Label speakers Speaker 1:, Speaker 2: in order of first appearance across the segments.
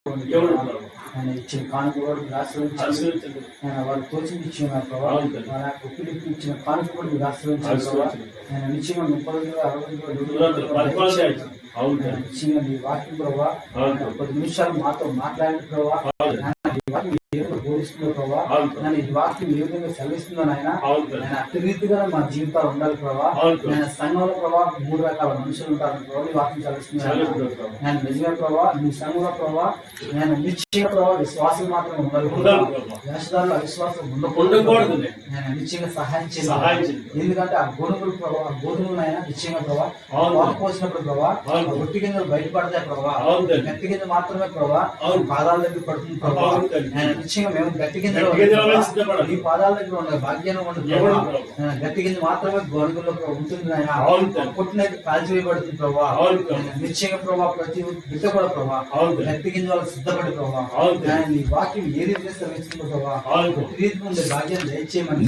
Speaker 1: ఆయన ఇచ్చిన కానుక కూడా మీరు ఆశీర్వదించండి. ఆయన వారు తోచింది ఇచ్చిన ప్రభావ మన యొక్క పిలుపు ఇచ్చిన కానుక కూడా మీరు ఆశీర్వదించండి ప్రభావ. ఆయన నిశ్చయంగా 30 నిశ్చయంగా మీ వాక్యం ప్రభావ 10 నిమిషాలు మాతో మాట్లాడిన ప్రభావ బోధిస్తున్న ప్రభావ నేను ఈ వాక్యం ఏ విధంగా సెలవిస్తుందో ఆయన అట్టి రీతిగా మా జీవితాలు ఉండాలి ప్రభావ. నేను సంఘంలో ప్రభావ 3 రకాల మనుషులు ఉంటారు ప్రభావ. ఈ వాక్యం సెలవిస్తున్నాను నేను నిజమే ప్రభావ. మీ సంఘంలో ప్రభావ నేను నిశ్చయ ప్రభావ విశ్వాసం మాత్రం ఉండాలి. వేషధారులు అవిశ్వాసం ఉండకూడదు. నేను నిశ్చయంగా సహాయం చేయాలి. ఎందుకంటే ఆ గోధుమలు ప్రభావ గోధుమలు ఆయన నిశ్చయంగా ప్రభావ వాకు పోసినప్పుడు ప్రభావ రొట్టి గింజలు బయటపడతాయి ప్రభావ. గట్టి గింజ మాత్రమే ప్రభావ పాదాల దగ్గర పడుతుంది ప్రభావ. నిశ్చయంగా మేము గట్టి గింజలు ఈ పాదాల దగ్గర ఉండే భాగ్యాన్ని ఉండదు. గట్టి గింజ మాత్రమే గొడుగులో ఉంటుంది. ఆయన పుట్టినది కాల్చివేయబడుతుంది ప్రభావ. నిశ్చయంగా ప్రభావ ప్రతి బిడ్డ కూడా ప్రభావ గట్టి గింజ వాళ్ళకి సిద్ధపడి ప్రభావ ఈ వాక్యం ఏ రీతిగా శ్రమిస్తుందో ప్రభావ ప్రతి రీతి ఉండే భాగ్యాన్ని దయచేయమని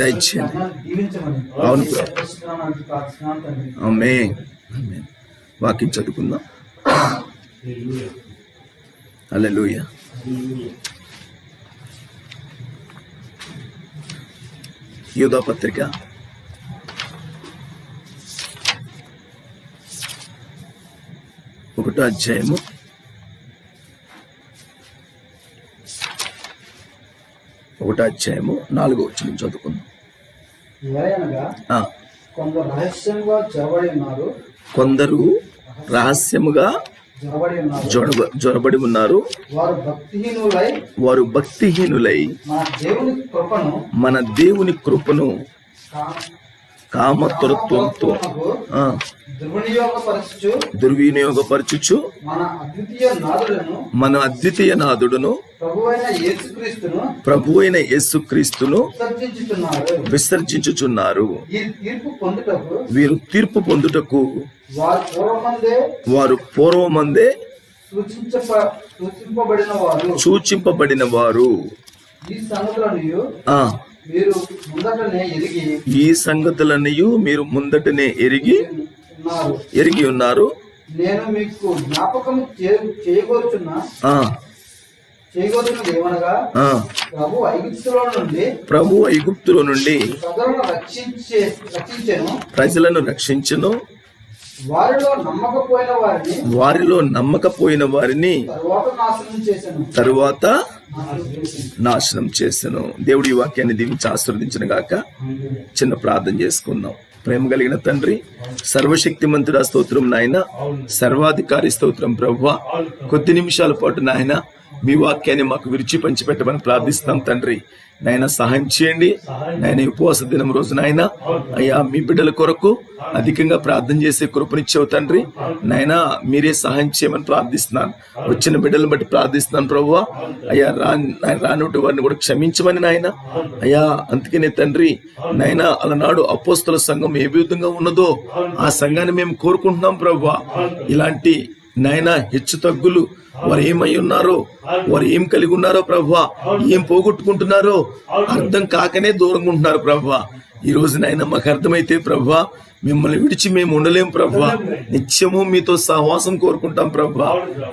Speaker 1: దీవించమని ప్రార్థిస్తున్నాను తండ్రి.
Speaker 2: వాక్యం చదువుకుందాం. హల్లెలూయా. యూదా పత్రిక 1వ అధ్యాయము 4వ వచనం చదువుకుందాం. కొందరు రహస్యముగా జొరబడి ఉన్నారు. వారు భక్తిహీనులై మన దేవుని కృపను కామతృత్వంతో దుర్వినియోగపరచుచు మన అద్వితీయ నాథుడును ప్రభువైన యేసుక్రీస్తును విసర్జించుచున్నారు. వీరు తీర్పు పొందుటకు వారు పూర్వమందే సూచింపబడిన వారు. ఈ సంగతులన్నీ మీరు ముందటనే ఎరిగి ఉన్నారు.
Speaker 1: నేను మీకు జ్ఞాపకం చేయగోరుచున్నా
Speaker 2: ప్రభు ఐగుప్తులో నుండి ప్రజలను రక్షించెను. వారిలో నమ్మకపోయిన వారిని తరువాత నాశనం చేశాను. దేవుడి వాక్యాన్ని దీవించి ఆశీర్వదించును గాక. చిన్న ప్రార్థన చేసుకుందాం. ప్రేమ కలిగిన తండ్రి, సర్వశక్తిమంతుడా స్తోత్రం నాయన, సర్వాధికారి స్తోత్రం ప్రభువా. కొద్ది నిమిషాల పాటు నాయన మీ వాక్యాన్ని మాకు విరిచి పంచిపెట్టమని ప్రార్థిస్తాం తండ్రి. నాయన సహాయం చేయండి. నాయన ఉపవాస దినం రోజు నాయన అయ్యా మీ బిడ్డల కొరకు అధికంగా ప్రార్థన చేసే కృపనిచ్చావు తండ్రి. నాయన మీరే సహాయం చేయమని ప్రార్థిస్తున్నాను. వచ్చిన బిడ్డలను బట్టి ప్రార్థిస్తున్నాను ప్రభువా. అయ్యా రానుటి వారిని కూడా క్షమించమని నాయన అయ్యా. అందుకనే తండ్రి నాయన అలనాడు అపోస్తల సంఘం ఏ విధంగా ఉన్నదో ఆ సంఘాన్ని మేము కోరుకుంటున్నాం ప్రభువా. ఇలాంటి నాయన హెచ్చు తగ్గులు వారు ఏమై ఉన్నారో, వారు ఏం కలిగి ఉన్నారో ప్రభువా, ఏం పోగొట్టుకుంటున్నారో అర్థం కాకనే దూరంగా ఉంటున్నారు ప్రభువా. ఈ రోజు నాయన మాకు అర్థమైతే ప్రభువా మిమ్మల్ని విడిచి మేము ఉండలేం ప్రభువా. నిత్యము మీతో సహవాసం కోరుకుంటాం ప్రభువా.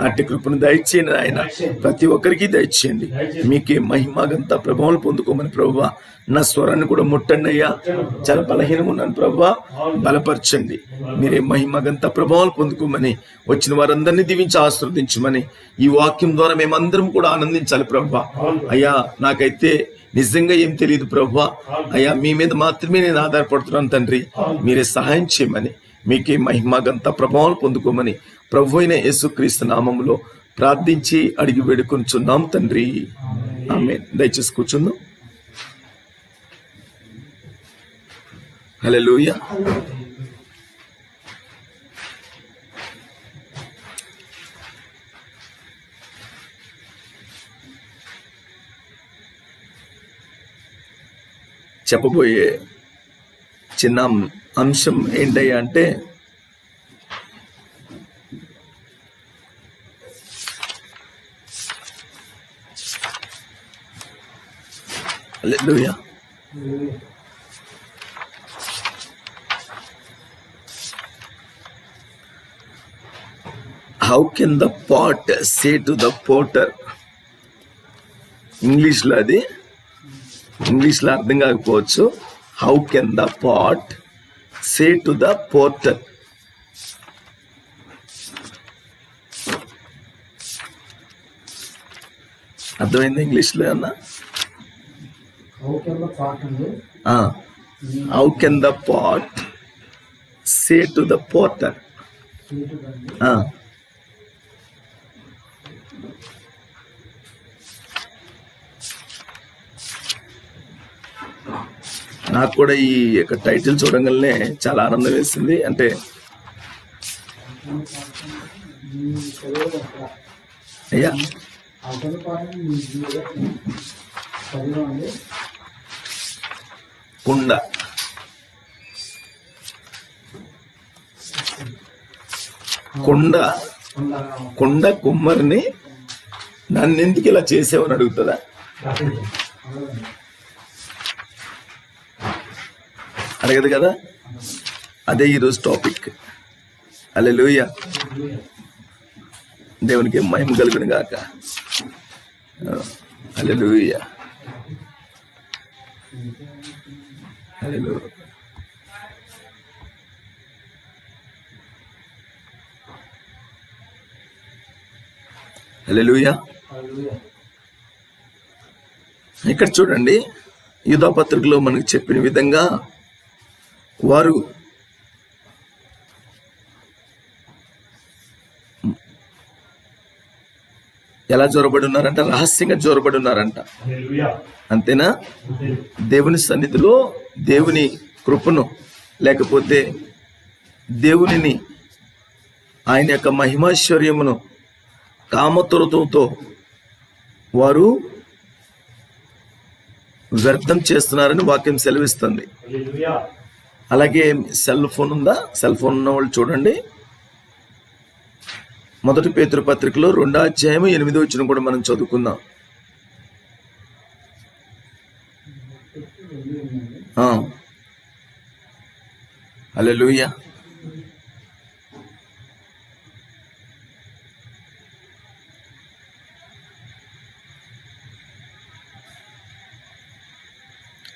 Speaker 2: అట్టి కృపను దయచేయండి ఆయన. ప్రతి ఒక్కరికి దయచేయండి. మీకే మహిమగంతా ప్రభావం పొందుకోమని ప్రభువా. నా స్వరాన్ని కూడా ముట్టండి అయ్యా. చాలా బలహీనంగా ఉన్నాను ప్రభువా, బలపరచండి. మీరే మహిమగంతా ప్రభావం పొందుకోమని, వచ్చిన వారందరినీ దీవించి ఆశీర్వదించమని, ఈ వాక్యం ద్వారా మేమందరం కూడా ఆనందించాలి ప్రభువా. అయ్యా నాకైతే నిజంగా ఏం తెలియదు ప్రభువా. అయ్యా మీ మీద మాత్రమే నేను ఆధారపడుతున్నాను తండ్రి. మీరే సహాయం చేయమని, మీకే మహిమగంతా ప్రభావం పొందుకోమని ప్రభు అయిన యేసుక్రీస్తు నామములో ప్రార్థించి అడిగి వేడుకొనుచున్నాం తండ్రి. ఆమేన్. దయచేసి కూర్చుందాం. హల్లెలూయా. చెప్పబోయే చిన్న అంశం ఏంటయ్యా అంటే హల్లెలూయా. How can the pot say to the potter, ఇంగ్లీష్లో అర్థం కాకపోవచ్చు. How can the pot say to the porter. అర్థమైంది ఇంగ్లీష్లో అన్న? How can the pot say to the porter. నాకు కూడా ఈ యొక్క టైటిల్ చూడగానే చాలా ఆనందం వేసింది. అంటే అయ్యా కుండ కుమ్మరిని నన్నెందుకు ఇలా చేసావని అడుగుతుందా? అడగదు కదా. అదే ఈరోజు టాపిక్. హల్లెలూయా, దేవునికి మహిమ కలుగును గాక. హల్లెలూయా, హల్లెలూయా. హల్లెలూయా. ఇక్కడ చూడండి, యూదా పత్రికలో మనకు చెప్పిన విధంగా వారు ఎలా జోరబడి ఉన్నారంట? రహస్యంగా జోరబడి ఉన్నారంట. అంతేనా? దేవుని సన్నిధిలో దేవుని కృపను, లేకపోతే దేవునిని, ఆయన యొక్క మహిమైశ్వర్యమును కామతురతంతో వారు వ్యర్థం చేస్తున్నారని వాక్యం సెలవిస్తుంది. అలాగే సెల్ ఫోన్ ఉందా? సెల్ ఫోన్ ఉన్న వాళ్ళు చూడండి, 1 పేతురు పత్రికలో 2వ అధ్యాయం 8వ వచనం కూడా మనం చదువుకుందాం. Hallelujah.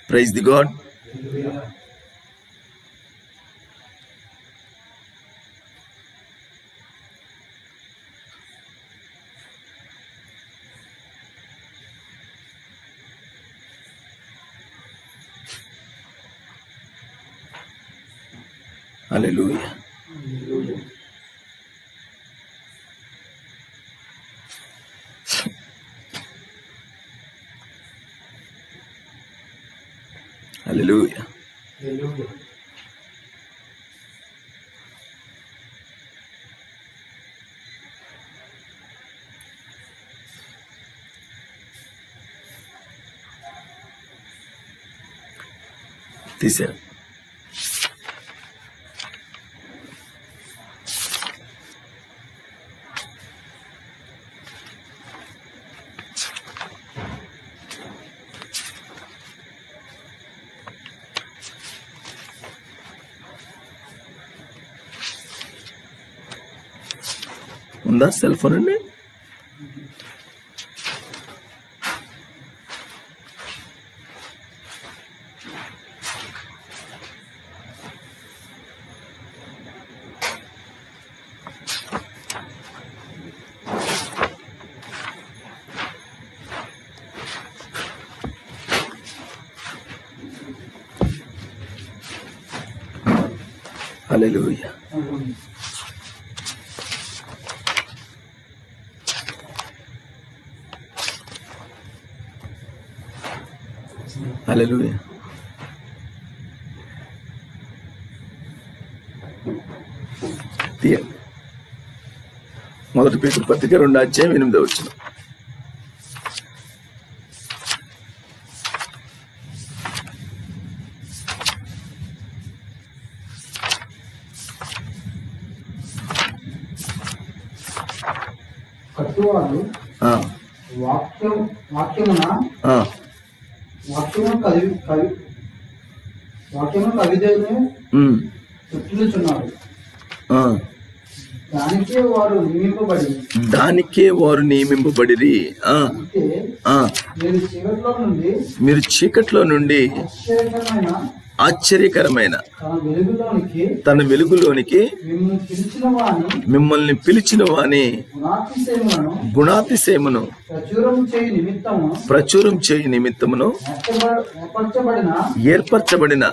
Speaker 2: Praise the God. Hallelujah. Hallelujah. తీశారు. ఉందా సెల్ ఫోన్ అండి? హల్లెలూయా. హల్లెలూయా. తీయండి. 1 పేతురు పత్రిక 2వ అధ్యాయం 8వ వచనం.
Speaker 1: కట్టువాడు వాక్యము కవిదేవును చుట్టుచున్నాడు. దానికే వారు నియమింపబడి అయితే మీరు చీకట్లో నుండి
Speaker 2: ఆశ్చర్యకరమైన
Speaker 1: తన వెలుగులోనికి
Speaker 2: మిమ్మల్ని పిలిచిన వాని గుణాతిశయమును ప్రచురం చేయి నిమిత్తమును ఏర్పరచబడిన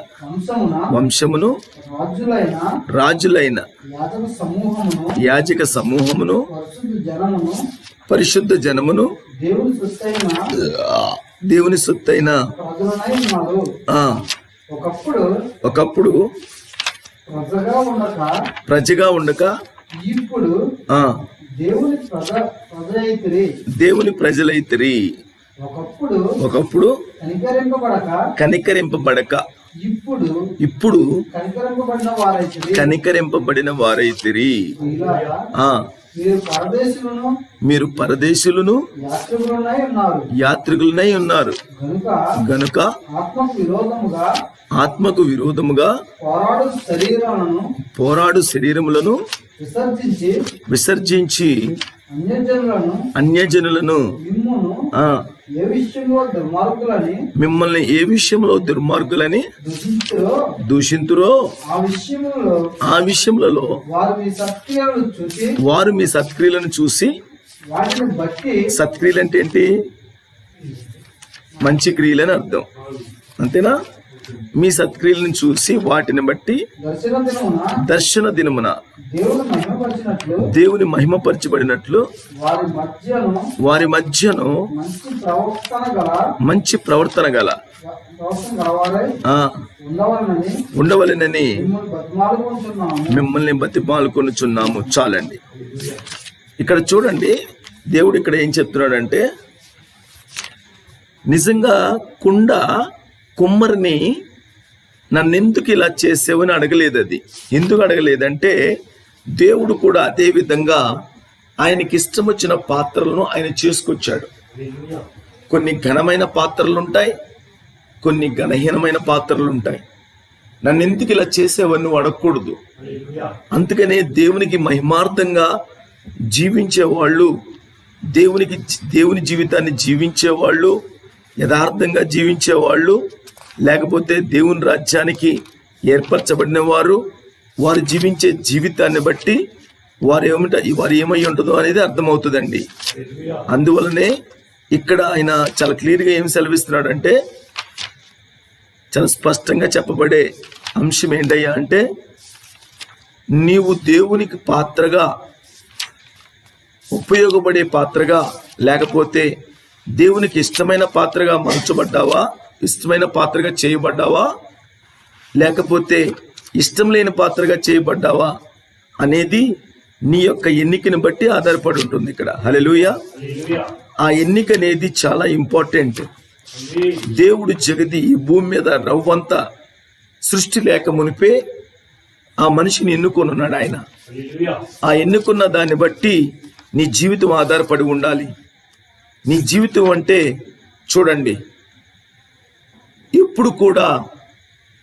Speaker 2: వంశమును రాజులైన యాజక సమూహమును పరిశుద్ధ జనమును దేవుని సొత్తైన ఒకప్పుడు ప్రజగా ఉండక
Speaker 1: ఇప్పుడు
Speaker 2: దేవుని ప్రజలైతిరి. ఒకప్పుడు కనికరింపబడక ఇప్పుడు కనికరింపబడిన వారైతిరి. మీరు పరదేశులను యాత్రికులనై ఉన్నారు గనుక ఆత్మకు విరోధముగా పోరాడు శరీరములను విసర్జించి అన్యజనులను మిమ్మల్ని ఏ విషయంలో దుర్మార్గులని దూషింతురో ఆ విషయములలో వారు మీ సత్క్రియలను చూసి, సత్క్రియలు అంటే ఏంటి? మంచి క్రియలని అర్థం, అంతేనా? మీ సత్క్రియలను చూసి వాటిని బట్టి దర్శన దినమున దేవుని మహిమపరచబడినట్లు వారి మధ్యను మంచి ప్రవర్తన గల ఉండవలెనని మిమ్మల్ని బతిమాలుకొనుచున్నాము. చాలండి. ఇక్కడ చూడండి, దేవుడు ఇక్కడ ఏం చెప్తున్నాడంటే, నిజంగా కుండ కుమ్మరిని నన్నెందుకు ఇలా చేసావని అడగలేదు. అది ఎందుకు అడగలేదంటే, దేవుడు కూడా అదే విధంగా ఆయనకి ఇష్టం వచ్చిన పాత్రలను ఆయన చేసుకొచ్చాడు. కొన్ని ఘనమైన పాత్రలు ఉంటాయి, కొన్ని ఘనహీనమైన పాత్రలు ఉంటాయి. నన్నెందుకు ఇలా చేసేవన్నీ అడగకూడదు. అందుకనే దేవునికి మహిమార్థంగా జీవించేవాళ్ళు, దేవుని జీవితాన్ని జీవించేవాళ్ళు, యథార్థంగా జీవించేవాళ్ళు, లేకపోతే దేవుని రాజ్యానికి ఏర్పరచబడిన వారు, వారు జీవించే జీవితాన్ని బట్టి వారు ఏమై ఉంటుందో అనేది అర్థమవుతుందండి. అందువలనే ఇక్కడ ఆయన చాలా క్లియర్గా ఏం సెలవిస్తున్నాడంటే, చాలా స్పష్టంగా చెప్పబడే అంశం ఏంటయ్యా అంటే, నీవు దేవునికి పాత్రగా, ఉపయోగపడే పాత్రగా, లేకపోతే దేవునికి ఇష్టమైన పాత్రగా మార్చబడ్డావా, ఇష్టమైన పాత్రగా చేయబడ్డావా, లేకపోతే ఇష్టం లేని పాత్రగా చేయబడ్డావా అనేది నీ యొక్క ఎన్నికని బట్టి ఆధారపడి ఉంటుంది ఇక్కడ. హల్లెలూయా. ఆ ఎన్నిక అనేది చాలా ఇంపార్టెంట్. దేవుడు జగతి ఈ భూమి మీద రవ్వంతా సృష్టి లేక మునిపే ఆ మనిషిని ఎన్నుకొని ఉన్నాడు ఆయన. ఆ ఎన్నుకున్న దాన్ని బట్టి నీ జీవితం ఆధారపడి ఉండాలి. నీ జీవితం అంటే చూడండి, ఎప్పుడు కూడా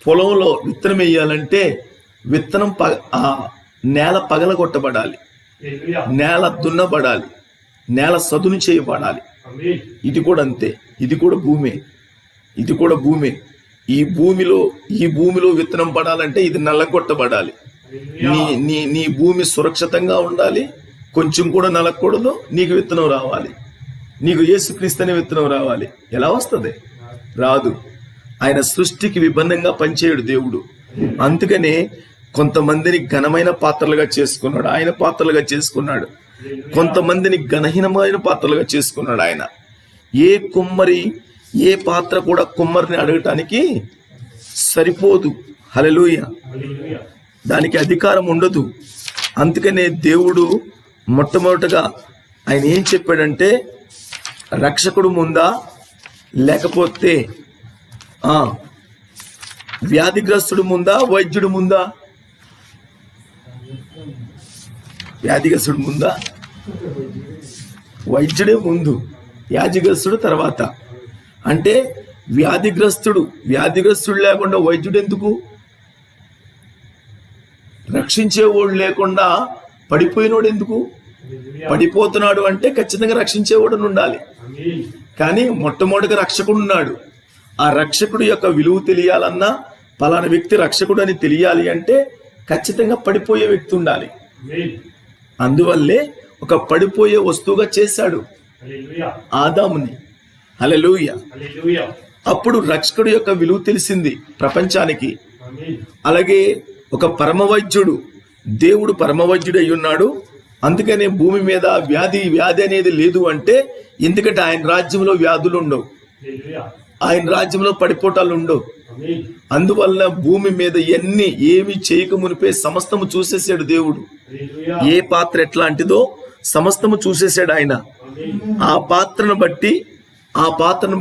Speaker 2: పొలంలో విత్తనం వేయాలంటే విత్తనం ఆ నేల పగలగొట్టబడాలి, నేల దున్నబడాలి, నేల సదును చేయబడాలి. ఇది కూడా అంతే. ఇది కూడా భూమే. ఈ భూమిలో విత్తనం పడాలంటే ఇది నల్లగొట్టబడాలి. నీ భూమి సురక్షితంగా ఉండాలి, కొంచెం కూడా నలగకూడదు. నీకు విత్తనం రావాలి, నీకు యేసుక్రీస్తు అనే విత్తనం రావాలి. ఎలా వస్తుంది? రాదు. ఆయన సృష్టికి విభిన్నంగా పనిచేయడు దేవుడు. అందుకనే కొంతమందిని ఘనమైన పాత్రలుగా చేసుకున్నాడు, ఆయన పాత్రలుగా చేసుకున్నాడు. కొంతమందిని ఘనహీనమైన పాత్రలుగా చేసుకున్నాడు ఆయన. ఏ పాత్ర కూడా కుమ్మరిని అడగటానికి సరిపోదు. హల్లెలూయా. దానికి అధికారం ఉండదు. అందుకనే దేవుడు మొట్టమొదటగా ఆయన ఏం చెప్పాడంటే, రక్షకుడు ముందా, లేకపోతే వ్యాధిగ్రస్తుడు ముందా, వైద్యుడు ముందా? వ్యాధిగ్రస్తుడు ముందా? వైద్యుడే ముందు, వ్యాధిగ్రస్తుడు తర్వాత. అంటే వ్యాధిగ్రస్తుడు లేకుండా వైద్యుడు ఎందుకు? రక్షించేవాడు లేకుండా పడిపోయినోడు ఎందుకు? పడిపోతున్నాడు అంటే ఖచ్చితంగా రక్షించేవాడు ఉండాలి. కానీ మొట్టమొదటిగా రక్షకుడు ఉన్నాడు. ఆ రక్షకుడు యొక్క విలువ తెలియాలన్నా, పలానా వ్యక్తి రక్షకుడు అని తెలియాలి అంటే ఖచ్చితంగా పడిపోయే వ్యక్తి ఉండాలి. అందువల్లే ఒక పడిపోయే వస్తువుగా చేశాడు ఆదాముని. హల్లెలూయా. అప్పుడు రక్షకుడు యొక్క విలువ తెలిసింది ప్రపంచానికి. అలాగే ఒక పరమవైద్యుడు, దేవుడు పరమవైద్యుడు అయి ఉన్నాడు. అందుకనే భూమి మీద వ్యాధి అనేది లేదు అంటే, ఎందుకంటే ఆయన రాజ్యంలో వ్యాధులు ఉండవు, ఆయన రాజ్యంలో పడిపోటాలు ఉండవు. అందువల్ల భూమి మీద ఏమి చేయక మునిపే సమస్తము చూసేసాడు దేవుడు. ఏ పాత్ర ఎట్లాంటిదో సమస్తము చూసేసాడు ఆయన. ఆ పాత్రను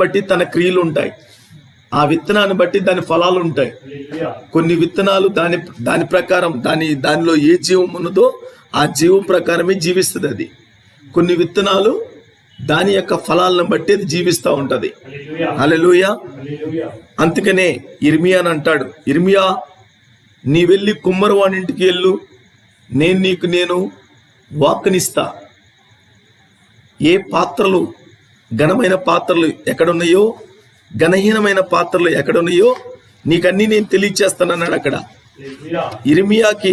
Speaker 2: బట్టి తన క్రియలు ఉంటాయి. ఆ విత్తనాన్ని బట్టి దాని ఫలాలు ఉంటాయి. కొన్ని విత్తనాలు దాని ప్రకారం దానిలో ఏ జీవం ఉన్నదో ఆ జీవం ప్రకారమే జీవిస్తుంది అది. కొన్ని విత్తనాలు దాని యొక్క ఫలాలను బట్టి అది జీవిస్తూ ఉంటది. హల్లెలూయా. అందుకనే ఇర్మియా అని అంటాడు, ఇర్మియా నీ వెళ్ళి కుమ్మరవాడింటికి వెళ్ళు, నేను వాక్కునిస్తా. ఏ పాత్రలు, ఘనమైన పాత్రలు ఎక్కడున్నాయో, ఘనహీనమైన పాత్రలు ఎక్కడున్నాయో నీకన్నీ నేను తెలియచేస్తానన్నాడు. అక్కడ ఇర్మియాకి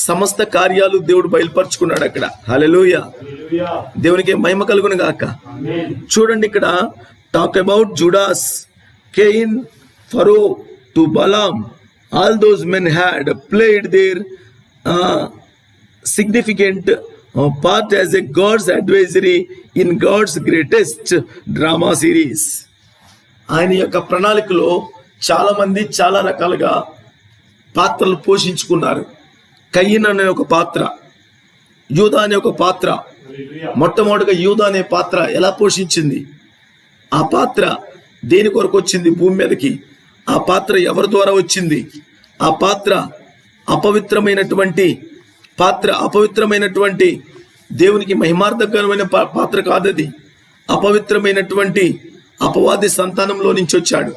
Speaker 2: సమస్త కార్యాలు దేవుడు బయలుపరుచుకున్నాడు అక్కడ. హల్లెలూయా. దేవునికి మహిమ కలుగును గాక. చూడండి ఇక్కడ talk about Judas, Cain, Pharaoh to Balaam. All those men had played there significant part as a God's advisory in God's greatest drama series. ఆయన యొక్క ప్రణాళికలో చాలా మంది చాలా రకాలుగా పాత్రలు పోషించుకున్నారు. కయీన్ అనే ఒక పాత్ర, యూదా అనే ఒక పాత్ర. మొట్టమొదటిగా యూదా అనే పాత్ర ఎలా పోషించింది? ఆ పాత్ర దేని కొరకు వచ్చింది భూమి మీదకి? ఆ పాత్ర ఎవరి ద్వారా వచ్చింది? ఆ పాత్ర అపవిత్రమైనటువంటి దేవునికి మహిమార్థకరమైన పాత్ర కాదది. అపవిత్రమైనటువంటి అపవాది సంతానంలో నుంచి వచ్చాడు.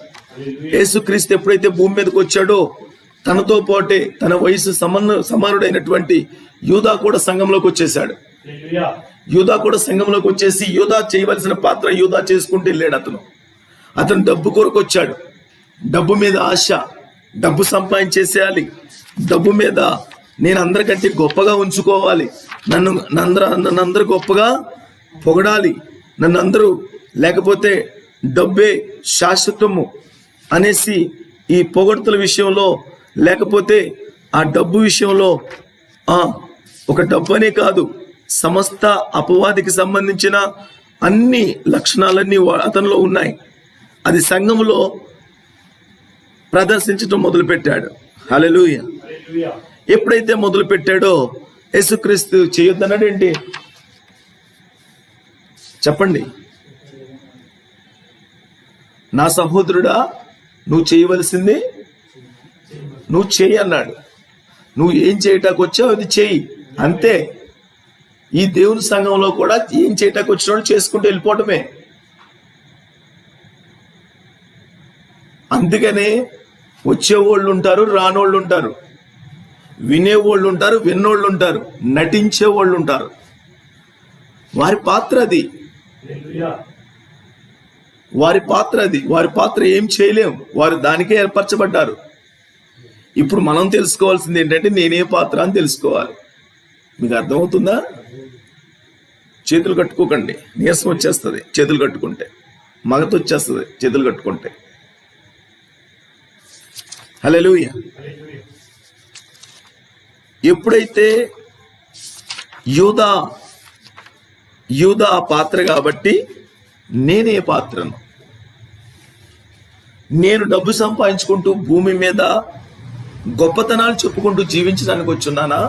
Speaker 2: యేసుక్రీస్తు ఎప్పుడైతే భూమి మీదకి వచ్చాడో తనతో పాటే తన వయసు సమానుడైనటువంటి యూదా కూడా సంఘంలోకి వచ్చేసాడు. యూదా కూడా సంఘంలోకి వచ్చేసి యూదా చేయవలసిన పాత్ర యూదా చేసుకుంటూ వెళ్ళాడు. అతను డబ్బు కొరకు వచ్చాడు. డబ్బు మీద ఆశ, డబ్బు సంపాదించేసేయాలి, డబ్బు మీద నేను అందరికంటే గొప్పగా ఉంచుకోవాలి, నన్ను గొప్పగా పొగడాలి, నన్ను అందరూ, లేకపోతే డబ్బే శాశ్వతము అనేసి ఈ పొగడ్తల విషయంలో, లేకపోతే ఆ డబ్బు విషయంలో, ఒక డబ్బు అనే కాదు, సమస్త అపవాదికి సంబంధించిన అన్ని లక్షణాలన్నీ అతనిలో ఉన్నాయి. అది సంఘములో ప్రదర్శించడం మొదలుపెట్టాడు. హల్లెలూయా. ఎప్పుడైతే మొదలు పెట్టాడో యేసుక్రీస్తు చేయొద్దన్నాడేంటి? చెప్పండి. నా సహోదరుడా, నువ్వు చేయవలసింది నువ్వు చేయి అన్నాడు. నువ్వు ఏం చేయటానికి వచ్చావు అది చేయి, అంతే. ఈ దేవుని సంఘంలో కూడా ఏం చేయటానికి వచ్చినాడు చేసుకుంటూ వెళ్ళిపోవటమే. అందుకనే వచ్చేవాళ్ళు ఉంటారు, రానోళ్ళు ఉంటారు, వినేవాళ్ళు ఉంటారు, విన్నోళ్ళు ఉంటారు, నటించేవాళ్ళు ఉంటారు. వారి పాత్ర అది. వారి పాత్ర ఏం చేయలేం. వారు దానికే ఏర్పరచబడ్డారు. ఇప్పుడు మనం తెలుసుకోవాల్సింది ఏంటంటే నేనే పాత్ర అని తెలుసుకోవాలి. మీకు అర్థమవుతుందా? చేతులు కట్టుకోకండి, నీరసం వచ్చేస్తుంది చేతులు కట్టుకుంటే, మగత వచ్చేస్తుంది చేతులు కట్టుకుంటే. హల్లెలూయా. ఎప్పుడైతే యూదా పాత్ర కాబట్టి నేనే పాత్రను, నేను డబ్బు సంపాదించుకుంటూ భూమి మీద గొప్పతనాలు చెప్పుకుంటూ జీవించడానికి వచ్చున్నానా?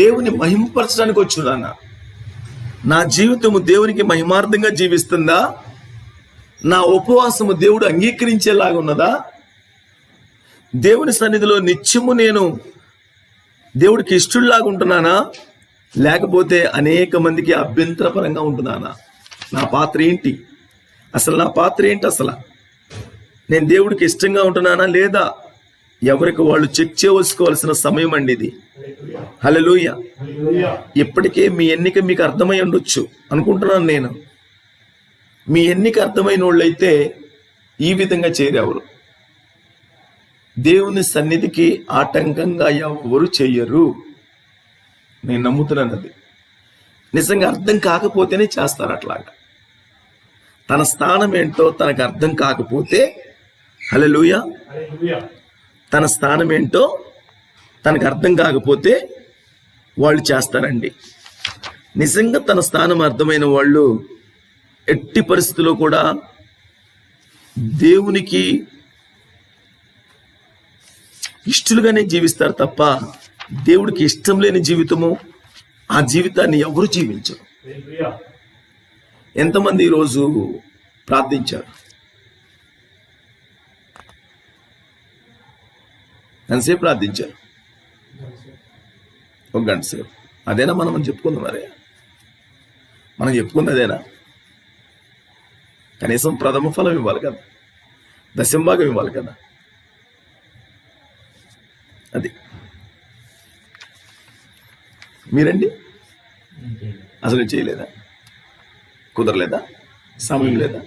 Speaker 2: దేవుని మహిమపరచడానికి వచ్చున్నానా? నా జీవితము దేవునికి మహిమార్థంగా జీవిస్తుందా? నా ఉపవాసము దేవుడు అంగీకరించేలాగా ఉన్నదా? దేవుని సన్నిధిలో నిత్యము నేను దేవుడికి ఇష్టుల్లాగా ఉంటున్నానా, లేకపోతే అనేక మందికి అభ్యంతరపరంగా ఉంటున్నానా? నా పాత్ర ఏంటి? అసలు నా పాత్ర ఏంటి? అసలు నేను దేవుడికి ఇష్టంగా ఉంటున్నానా లేదా? ఎవరికి వాళ్ళు చెక్ చేసుకోవాల్సిన సమయం అండి ఇది. హల్లెలూయా. ఇప్పటికే మీ ఎన్నిక మీకు అర్థమై ఉండొచ్చు అనుకుంటున్నాను నేను. మీ ఎన్నిక అర్థమైన వాళ్ళైతే ఈ విధంగా చేరేవారు. దేవుని సన్నిధికి ఆటంకంగా ఎవరు చెయ్యరు. నేను నమ్ముతున్నాను అది. నిజంగా అర్థం కాకపోతేనే చేస్తారు అట్లాగా. తన స్థానం ఏంటో తనకు అర్థం కాకపోతే, హల్లెలూయా, తన స్థానం ఏంటో తనకు అర్థం కాకపోతే వాళ్ళు చేస్తారండి. నిజంగా తన స్థానం అర్థమైన వాళ్ళు ఎట్టి పరిస్థితుల్లో కూడా దేవునికి ఇష్టలుగానే జీవిస్తారు తప్ప దేవుడికి ఇష్టం లేని జీవితము, ఆ జీవితాన్ని ఎవరు జీవించరు. ఎంతమంది ఈరోజు ప్రార్థించారు? ఎంతసేపు ప్రార్థించారు? ఒక గంట సేపు. అదేనా మనం చెప్పుకుందాం? అరే మనం చెప్పుకుంది అదేనా? కనీసం ప్రథమ ఫలం ఇవ్వాలి కదా, దశంభాగం ఇవ్వాలి కదా. అది మీరండి అసలు చేయలేదా? కుదరలేదా? సమయం లేదా?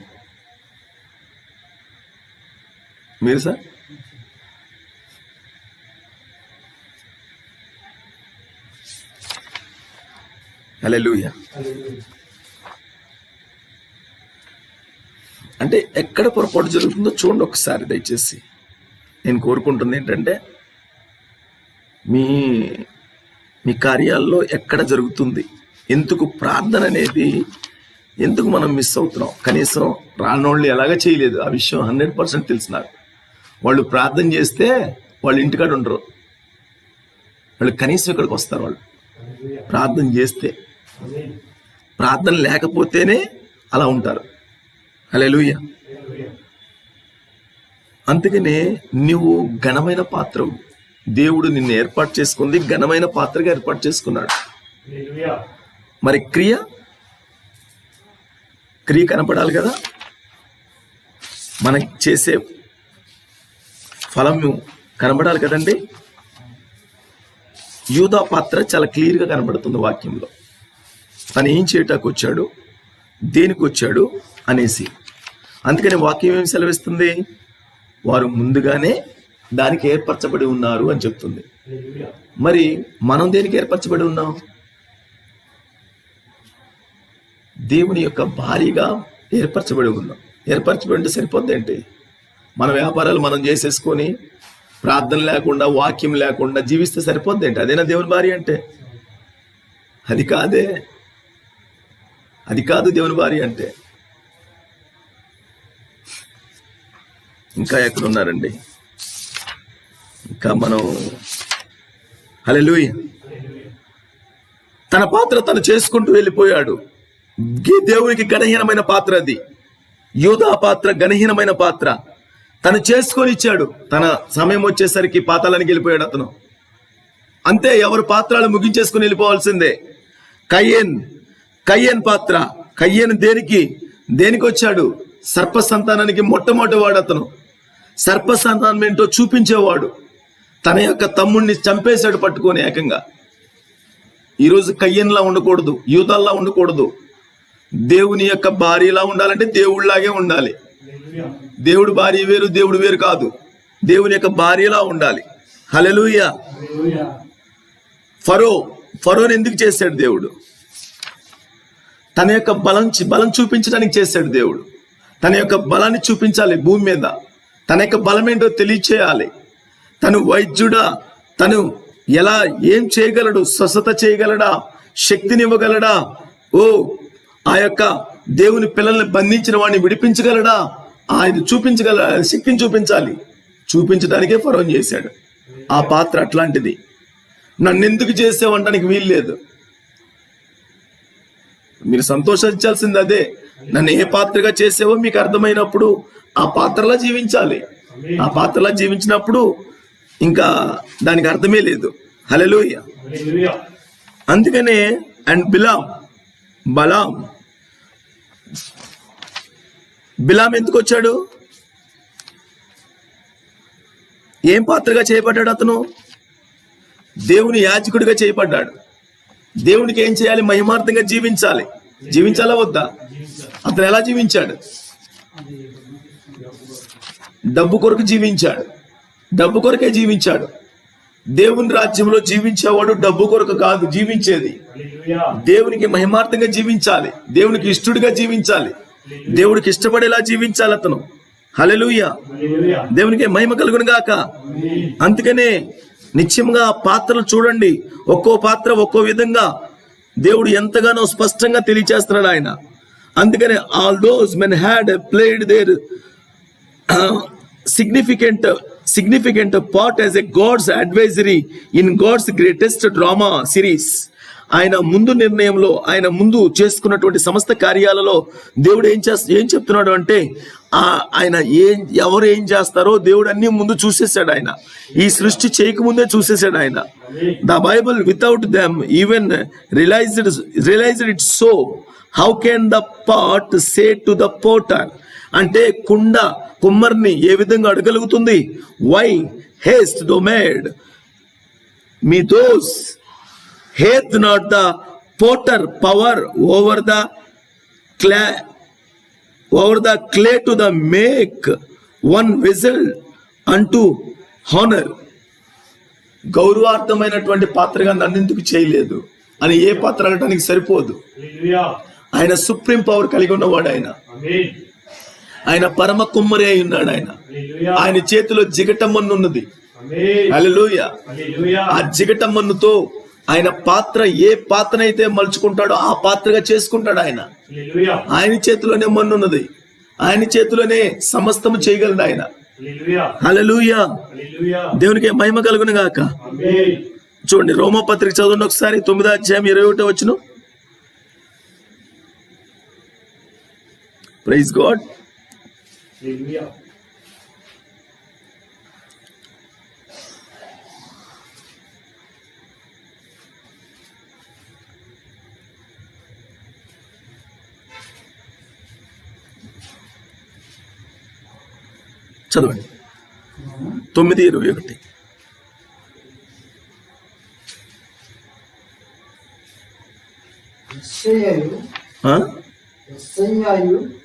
Speaker 2: మీరు సార్ హల్లెలూయా. అంటే ఎక్కడ పొరపాటు జరుగుతుందో చూడండి ఒకసారి దయచేసి. నేను కోరుకుంటుంది ఏంటంటే మీ మీ కార్యాల్లో ఎక్కడ జరుగుతుంది, ఎందుకు ప్రార్థన అనేది ఎందుకు మనం మిస్ అవుతున్నాం? కనీసం రానోళ్ళు ఎలాగ చేయలేదు, ఆ విషయం 100% తెలుసు నాకు. వాళ్ళు ప్రార్థన చేస్తే వాళ్ళు ఇంటికాడ ఉండరు, వాళ్ళు కనీసం ఇక్కడికి వస్తారు. వాళ్ళు ప్రార్థన చేస్తే, ప్రార్థన లేకపోతేనే అలా ఉంటారు. హల్లెలూయా. అందుకనే నువ్వు ఘనమైన పాత్రవు. దేవుడు నిన్ను ఏర్పాటు చేసుకుంది ఘనమైన పాత్రగా ఏర్పాటు చేసుకున్నాడు. మరి క్రియ కనపడాలి కదా, మనం చేసే ఫలము కనబడాలి కదండి. యూదా పాత్ర చాలా క్లియర్గా కనబడుతుంది వాక్యంలో. తను ఏం చేయటానికి వచ్చాడు, దేనికి వచ్చాడు అనేసి. అందుకని వాక్యం ఏం సెలవిస్తుంది? వారు ముందుగానే దానికి ఏర్పరచబడి ఉన్నారు అని చెప్తుంది. మరి మనం దేనికి ఏర్పరచబడి ఉన్నాం? దేవుని యొక్క భారీగా ఏర్పరచబడి ఉన్నాం. ఏర్పరచబడి ఉంటే సరిపోద్ది ఏంటి? మన వ్యాపారాలు మనం చేసేసుకొని ప్రార్థన లేకుండా, వాక్యం లేకుండా జీవిస్తే సరిపోద్ది ఏంటి? అదేనా దేవుని భార్య అంటే? అది కాదే, అది కాదు దేవుని భార్య అంటే. ఇంకా ఎక్కడున్నారండి? ఇంకా మనం హల్లెలూయా. తన పాత్ర తను చేసుకుంటూ వెళ్ళిపోయాడు. దేవునికి ఘనహీనమైన పాత్ర అది. యూదా పాత్ర ఘనహీనమైన పాత్ర. తను చేసుకొని ఇచ్చాడు. తన సమయం వచ్చేసరికి పాతాళానికి వెళ్ళిపోయాడు అతను. అంతే, ఎవరు పాత్రలు ముగించేసుకుని వెళ్ళిపోవాల్సిందే. కయ్యేన్ పాత్ర. కయ్యేన్ దేనికి వచ్చాడు? సర్ప సంతానానికి మొట్టమొదటి వాడు అతను. సర్ప సంతానం ఏంటో చూపించేవాడు. తన యొక్క తమ్ముడిని చంపేశాడు పట్టుకొని ఏకంగా. ఈరోజు కయ్యన్లా ఉండకూడదు, యూదాల్లా ఉండకూడదు. దేవుని యొక్క భార్యలా ఉండాలంటే దేవుడిలాగే ఉండాలి. దేవుడు భార్య వేరు, దేవుడు వేరు కాదు. దేవుని యొక్క భార్యలా ఉండాలి. హల్లెలూయా. ఫరోని ఎందుకు చేశాడు దేవుడు? తన యొక్క బలం చూపించడానికి చేశాడు దేవుడు. తన యొక్క బలాన్ని చూపించాలి భూమి మీద. తన యొక్క బలం ఏంటో తెలియచేయాలి. తను వైద్యుడా? తను ఏం చేయగలడు? స్వస్థత చేయగలడా? శక్తినివ్వగలడా? ఆ యొక్క దేవుని పిల్లల్ని బంధించిన వాడిని విడిపించగలడా? ఆయన శక్తిని చూపించాలి. చూపించడానికే ఫరోన్ చేశాడు. ఆ పాత్ర అట్లాంటిది. నన్నెందుకు చేసావంటానికి వీలు లేదు. మీరు సంతోషించాల్సింది అదే. నన్ను ఏ పాత్రగా చేసావో మీకు అర్థమైనప్పుడు ఆ పాత్రలా జీవించాలి. ఆ పాత్రలా జీవించినప్పుడు ఇంకా దానికి అర్థమే లేదు. హల్లెలూయా. అందుకనే అండ్ బిలాం ఎందుకు వచ్చాడు? ఏం పాత్రగా చేయబడ్డాడు అతను? దేవుని యాజకుడిగా చేయబడ్డాడు. దేవునికి ఏం చేయాలి? మహిమార్థంగా జీవించాలి. జీవించాలా వద్దా? అతను ఎలా జీవించాడు? డబ్బు కొరకు జీవించాడు. డబ్బు కొరకే జీవించాడు. దేవుని రాజ్యంలో జీవించేవాడు డబ్బు కొరకు కాదు జీవించేది. దేవునికి మహిమార్థంగా జీవించాలి. దేవునికి ఇష్టడుగా జీవించాలి. దేవుడికి ఇష్టపడేలా జీవించాలి అతను. హల్లెలూయా. దేవునికి మహిమ కలుగును గాక. అందుకనే నిత్యంగా పాత్రలు చూడండి, ఒక్కో పాత్ర ఒక్కో విధంగా దేవుడు ఎంతగానో స్పష్టంగా తెలియచేస్తున్నాడు ఆయన. అందుకనే all those men had played there significant part as a God's advisory in God's greatest drama series. ఆయన ముందు నిర్ణయంలో, ఆయన ముందు చేసుకున్నటువంటి సమస్త కార్యాలలో దేవుడు ఏం చెప్తున్నాడు అంటే, ఆయన ఎవరు ఏం చేస్తారో దేవుడు అన్ని ముందు చూసేసాడు. ఆయన ఈ సృష్టి చేయకముందే చూసేసాడు ఆయన. The Bible without them even realised it so how can the pot say to the potter. అంటే కుండ కుమ్మర్ని ఏ విధంగా అడగలుగుతుంది? Why hast thou made me thus hath not the potter power over the clay to the make one vessel unto honour. గౌరవార్థమైనటువంటి పాత్రగా నన్నెందుకు చేయలేదు అని ఏ పాత్ర అనడానికి సరిపోదు. ఆయన సుప్రీం పవర్ కలిగి ఉన్నవాడు. ఆయన పరమ కుమ్మరి అయి ఉన్నాడు. ఆయన చేతిలో జిగటమ్మన్ను ఉన్నది. హల్లెలూయా. ఆ జిగటమ్మన్నుతో ఆయన పాత్ర ఏ పాత్రనైతే మలుచుకుంటాడో ఆ పాత్రగా చేసుకుంటాడు. ఆయన చేతిలోనే మన్నున్నది. ఆయన చేతిలోనే సమస్తము చేయగలడు ఆయన. హల్లెలూయా. దేవునికి మహిమ కలుగును గాక. చూడండి, రోమపత్రిక చదవండి ఒకసారి, 9వ అధ్యాయం 21వ వచనం. Praise God. చదవండి 9:21.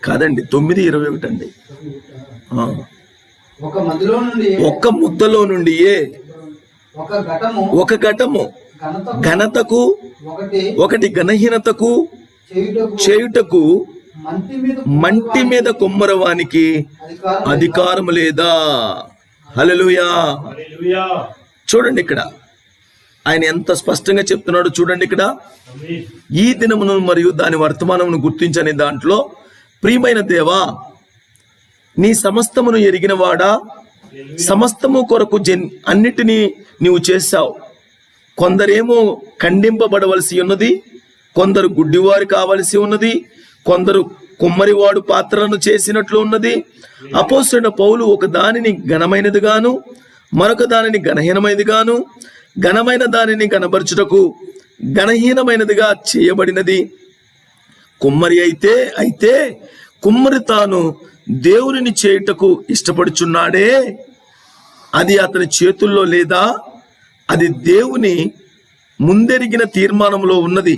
Speaker 2: కాదండి, 9:21 అండి. ఒక ముద్దలో నుండి ఒక ఘటము ఘనతకు ఒకటి ఘనహీనతకు చేయుటకు మంటి మీద కుమ్మరవానికి అధికారం లేదా? హల్లెలూయా. చూడండి ఇక్కడ ఆయన ఎంత స్పష్టంగా చెప్తున్నాడు. చూడండి ఇక్కడ, ఈ దినమును మరియు దాని వర్తమానమును గుర్తించని దాంట్లో, ప్రియమైన దేవా, నీ సమస్తమును ఎరిగిన వాడా, సమస్తము కొరకు అన్నిటినీ నీవు చేశావు. కొందరేమో ఖండింపబడవలసి ఉన్నది, కొందరు గుడ్డివారు కావలసి ఉన్నది, కొందరు కుమ్మరివాడు పాత్రలను చేసినట్లు ఉన్నది. అపోస్తలుడైన పౌలు ఒక దానిని ఘనమైనదిగాను మరొక దానిని ఘనహీనమైనదిగాను, ఘనమైన దానిని కనబరచుటకు ఘనహీనమైనదిగా చేయబడినది. కుమ్మరి అయితే కుమ్మరి తాను దేవునిని చేయుటకు ఇష్టపడుచున్నాడే, అది అతని చేతుల్లో లేదా? అది దేవుని ముందెరిగిన తీర్మానంలో ఉన్నది.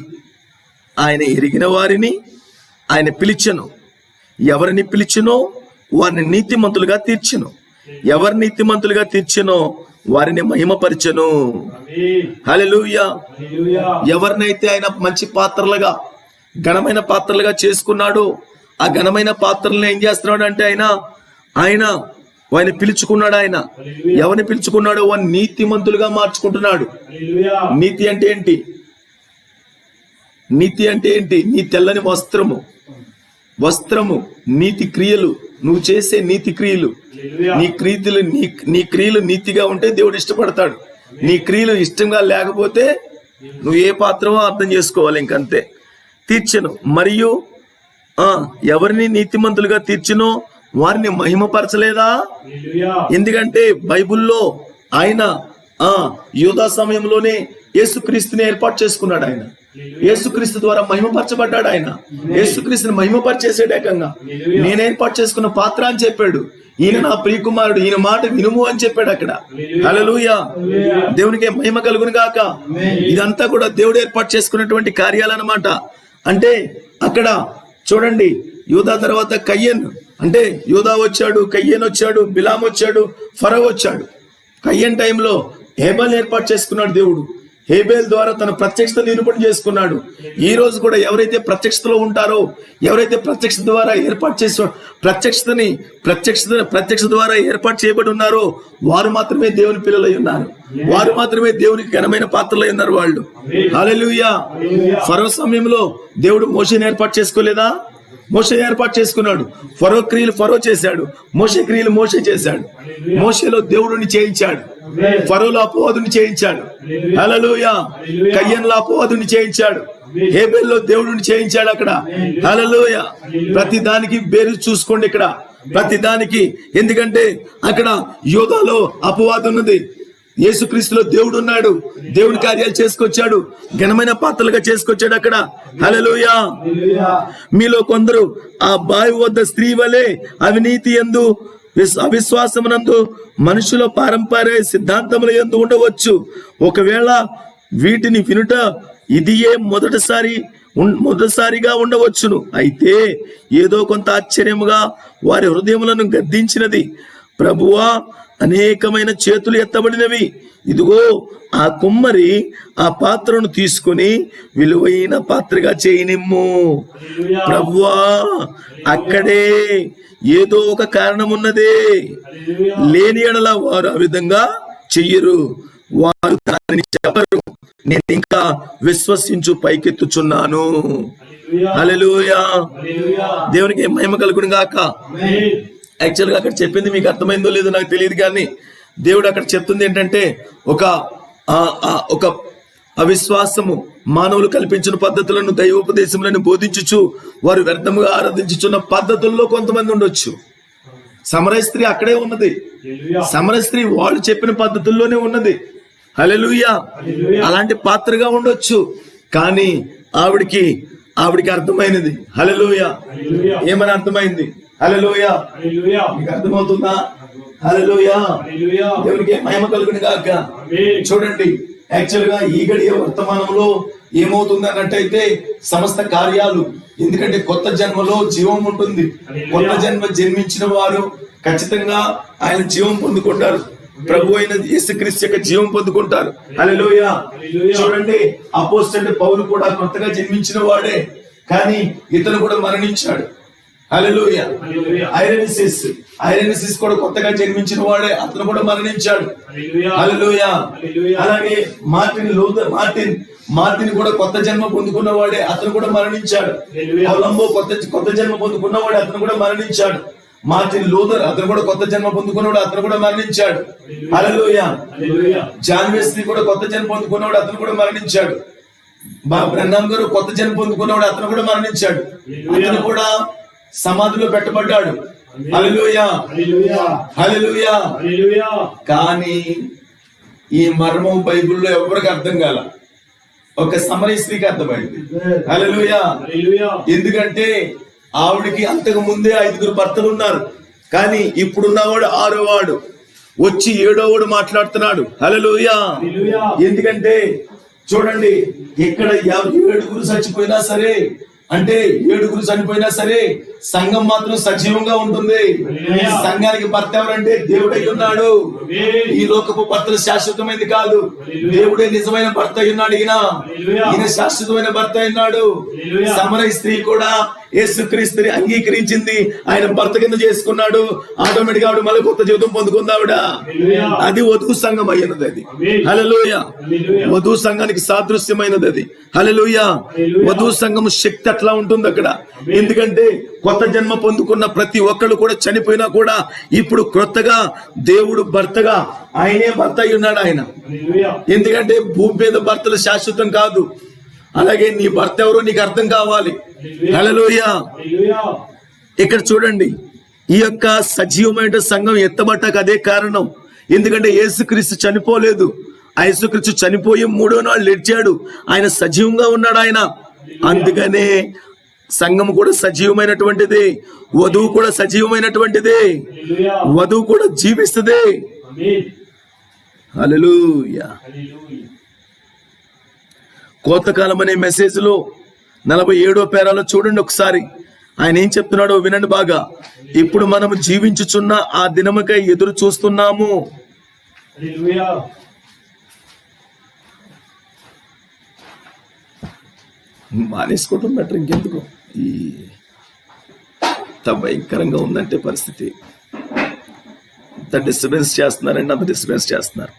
Speaker 2: ఆయన ఎరిగిన వారిని ఆయన పిలిచెను. ఎవరిని పిలిచెనో వారిని నీతిమంతులుగా తీర్చెను. ఎవరు నీతిమంతులుగా తీర్చెనో వారిని మహిమపరిచెను. హల్లెలూయా. ఎవరినైతే ఆయన మంచి పాత్రలుగా, ఘనమైన పాత్రలుగా చేసుకున్నాడో, ఆ ఘనమైన పాత్రలను ఏం చేస్తున్నాడు అంటే ఆయన పిలుచుకున్నాడు. ఆయన ఎవరిని పిలుచుకున్నాడో వారిని నీతిమంతులుగా మార్చుకుంటున్నాడు. నీతి అంటే ఏంటి? నీతి అంటే ఏంటి? నీ తెల్లని వస్త్రము నీతి క్రియలు, నువ్వు చేసే నీతి క్రియలు, నీ క్రియలు నీతిగా ఉంటే దేవుడు ఇష్టపడతాడు. నీ క్రియలు ఇష్టంగా లేకపోతే నువ్వు ఏ పాత్రమో అర్థం చేసుకోవాలి, ఇంకంతే. తీర్చెను. మరియు ఎవరిని నీతిమంతులుగా తీర్చెనో వారిని మహిమపరచలేదా? ఎందుకంటే బైబుల్లో ఆయన యూదా సమయంలోనే యేసుక్రీస్తుని ఏర్పాటు చేసుకున్నాడు. ఆయన యేసుక్రీస్తు ద్వారా మహిమపరచబడ్డాడు. ఆయన యేసుక్రీస్తుని మహిమపరిచేసాడు. ఏకంగా నేను ఏర్పాటు చేసుకున్న పాత్ర అని చెప్పాడు. ఈయన నా ప్రియకుమారుడు, ఈయన మాట వినుము అని చెప్పాడు అక్కడ. హల్లెలూయా, దేవునికి మహిమ కలుగును గాక. ఇదంతా కూడా దేవుడు ఏర్పాటు చేసుకున్నటువంటి కార్యాలన్నమాట. అంటే అక్కడ చూడండి, యూదా తర్వాత కయ్యన్, అంటే యూదా వచ్చాడు, కయ్యన్ వచ్చాడు, బిలాం వచ్చాడు, ఫరో వచ్చాడు. కయ్యన్ టైంలో హేబేల్ ఏర్పాటు చేసుకున్నాడు దేవుడు. హేబేల్ ద్వారా తన ప్రత్యక్షత నిరూపణ చేసుకున్నాడు. ఈ రోజు కూడా ఎవరైతే ప్రత్యక్షతలో ఉంటారో, ఎవరైతే ప్రత్యక్ష ద్వారా ఏర్పాటు చేసో ప్రత్యక్ష ద్వారా ఏర్పాటు చేయబడి ఉన్నారో వారు మాత్రమే దేవుని పిల్లలై ఉన్నారు. వారు మాత్రమే దేవునికి ఘనమైన పాత్రలై ఉన్నారు వాళ్ళు. హల్లెలూయా. ఫరో సమయంలో దేవుడు మోషేని ఏర్పాటు చేసుకోలేదా? మోషే ఏర్పాటు చేసుకున్నాడు. ఫరో క్రియలు ఫరో చేశాడు, మోషే క్రియలు మోషే చేశాడు. మోషేలో దేవుడిని చేయించాడు, ఫరోలో అపవాదుని చేయించాడు. హల్లెలూయా. కయ్యన్లో అపవాదుని చేయించాడు, హేబేల్లో దేవుడిని చేయించాడు అక్కడ. హల్లెలూయా. ప్రతి దానికి బేరు చూసుకోండి ఇక్కడ, ప్రతి దానికి. ఎందుకంటే అక్కడ యోధాలో అపవాదు ఉన్నది, యేసుక్రీస్తులో దేవుడు ఉన్నాడు. దేవుడి కార్యాలు చేసుకొచ్చాడు, ఘనమైన పాత్రలుగా చేసుకొచ్చాడు అక్కడ. హల్లెలూయా. మీలో కొందరు ఆ బావి వద్ద స్త్రీ వలె అవినీతి యందు, అవిశ్వాసమునందు, మనుషుల పారంపర్య సిద్ధాంతముల యందు ఉండవచ్చు. ఒకవేళ వీటిని వినుట ఇదియే మొదటిసారిగా ఉండవచ్చును. అయితే ఏదో కొంత ఆశ్చర్యముగా వారి హృదయములను గద్దించినది. ప్రభువా, అనేకమైన చేతులు ఎత్తబడినవి. ఇదిగో ఆ కుమ్మరి ఆ పాత్రను తీసుకుని విలువైన పాత్రగా చేయనిమ్ము. ప్రభువా, అక్కడే ఏదో ఒక కారణం ఉన్నదే. లేని ఎడల వారు ఆ విధంగా చెయ్యరు. వారు దానిని చెప్పరు. నేను ఇంకా విశ్వసించు పైకెత్తుచున్నాను. హల్లెలూయా. దేవునికి మహిమ కలుగును గాక. యాక్చువల్గా అక్కడ చెప్పింది మీకు అర్థమైందో లేదో నాకు తెలియదు, కానీ దేవుడు అక్కడ చెప్తుంది ఏంటంటే, ఒక అవిశ్వాసము మానవులు కల్పించిన పద్ధతులను, దైవోపదేశములను బోధించుచు వారు వ్యర్థముగా ఆరాధించుచున్న పద్ధతుల్లో కొంతమంది ఉండొచ్చు. సమరయ స్త్రీ అక్కడే ఉన్నది. సమరయ స్త్రీ వాళ్ళు చెప్పిన పద్ధతుల్లోనే ఉన్నది. హల్లెలూయా. అలాంటి పాత్రగా ఉండొచ్చు, కానీ ఆవిడికి అర్థమైనది. హల్లెలూయా. ఏమని అర్థమైంది? హల్లెలూయా. మీకు అర్థమవుతుందా? హల్లెలూయా. దేవునికి మహిమ కలుగును గాక. చూడండి, యాక్చువల్ గా ఈ గడియ వర్తమానంలో ఏమవుతుంది అన్నట్టయితే సమస్త కార్యాలు, ఎందుకంటే కొత్త జన్మలో జీవం ఉంటుంది. కొత్త జన్మ జన్మించిన వారు ఖచ్చితంగా ఆయన జీవం పొందుకుంటారు. ప్రభు అయిన యేసుక్రీస్తు యొక్క జీవం పొందుకుంటారు. హల్లెలూయా. చూడండి, అపోస్తలుడైన పౌలు కూడా కొత్తగా జన్మించిన వాడే, కానీ ఇతను కూడా మరణించాడు. హల్లెలూయా. ఐరెనిసిస్ కూడా కొత్తగా జన్మించిన వాడే, అతను కూడా మరణించాడు. హల్లెలూయా. అలాగే మార్టిన్ కూడా కొత్త జన్మ పొందుకున్న వాడే, అతను కూడా మరణించాడు. కొలంబో కొత్త జన్మ పొందుకున్నవాడే, అతను కూడా మరణించాడు. మార్టిన్ లూథర్, అతను కూడా కొత్త జన్మ పొందుకున్నవాడు, అతను కూడా మరణించాడు. హల్లెలూయా. జాన్ వెస్లీ కూడా కొత్త జన్మ పొందుకున్నవాడు, అతను కూడా మరణించాడు. బ్రహ్నాం గారు కొత్త జన్మ పొందుకున్నవాడు, అతను కూడా మరణించాడు. అతను కూడా సమాధిలో పెట్టబడ్డాడు. హల్లెలూయా. హల్లెలూయా. కానీ ఈ మర్మం బైబిల్లో ఎవరికి అర్థం కాల, ఒక సమరయ స్త్రీకి అర్థమైంది. హల్లెలూయా. ఎందుకంటే ఆవిడికి అంతకు ముందే 5 భర్తలు ఉన్నారు, కానీ ఇప్పుడున్నవాడు 6వ వాడు వచ్చి 7వ వాడు మాట్లాడుతున్నాడు. హల్లెలూయా. ఎందుకంటే చూడండి, ఇక్కడ 7 చచ్చిపోయినా సరే, అంటే 7 చనిపోయినా సరే సంఘం మాత్రం సజీవంగా ఉంటుంది. సంఘానికి భర్త ఎవరంటే దేవుడై ఉన్నాడు. ఈ లోకపు భర్తలు శాశ్వతమైనది కాదు, దేవుడే నిజమైన భర్త ఉన్నాడు. ఈయన శాశ్వతమైన భర్త ఉన్నాడు. సమరయ స్త్రీ కూడా యేసుక్రీస్తుని అంగీకరించింది, ఆయన భర్త కింద చేసుకున్నాడు. ఆటోమేటిక్ ఆవిడ మళ్ళీ కొత్త జీవితం పొందుకుంది ఆవిడ. అది వధువు సంఘం అయినది. అది హల్లెలూయా. వధువు సంఘానికి సాదృశ్యమైనది అది. హల్లెలూయా. వధువు సంఘం శక్తి అట్లా ఉంటుంది అక్కడ. ఎందుకంటే కొత్త జన్మ పొందుకున్న ప్రతి ఒక్కళ్ళు కూడా చనిపోయినా కూడా ఇప్పుడు కొత్తగా దేవుడు భర్తగా, ఆయనే భర్త అయి ఉన్నాడు ఆయన. ఎందుకంటే భూమి మీద భర్తలు శాశ్వతం కాదు. అలాగే నీ భర్త ఎవరో నీకు అర్థం కావాలి. హల్లెలూయా. ఇక్కడ చూడండి, ఈ యొక్క సజీవమైన సంఘం ఎత్తబట్టకు అదే కారణం. ఎందుకంటే యేసుక్రీస్తు చనిపోలేదు, యేసుక్రీస్తు చనిపోయి 3వ నాడు లేచాడు. ఆయన సజీవంగా ఉన్నాడు ఆయన. అందుకనే సంఘం కూడా సజీవమైనటువంటిది, వధువు కూడా సజీవమైనటువంటిది, వధువు కూడా జీవిస్తుంది. హల్లెలూయా. కోతకాలం అనే మెసేజ్ లో 47వ పేరాలో చూడండి ఒకసారి. ఆయన ఏం చెప్తున్నాడో వినండి బాగా. ఇప్పుడు మనం జీవించుచున్న ఆ దినముకై ఎదురు చూస్తున్నాము. మానేసుకోవటం బెటర్, ఇంకెందుకు. ఈ భయంకరంగా ఉందంటే పరిస్థితి. అంత డిస్టర్బెన్స్ చేస్తున్నారండి, అంత డిస్టర్బెన్స్ చేస్తున్నారు.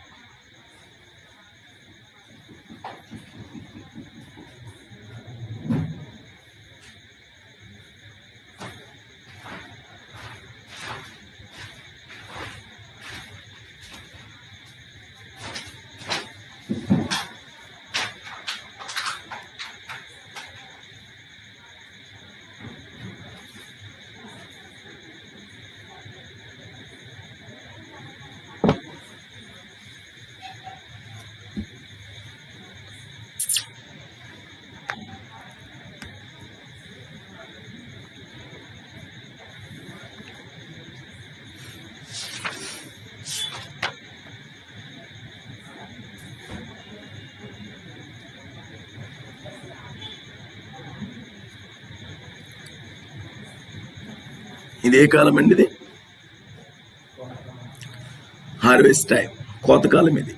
Speaker 2: ఇదే కాలం అండి, ఇది హార్వెస్ట్ టైం, కోతకాలం ఇది.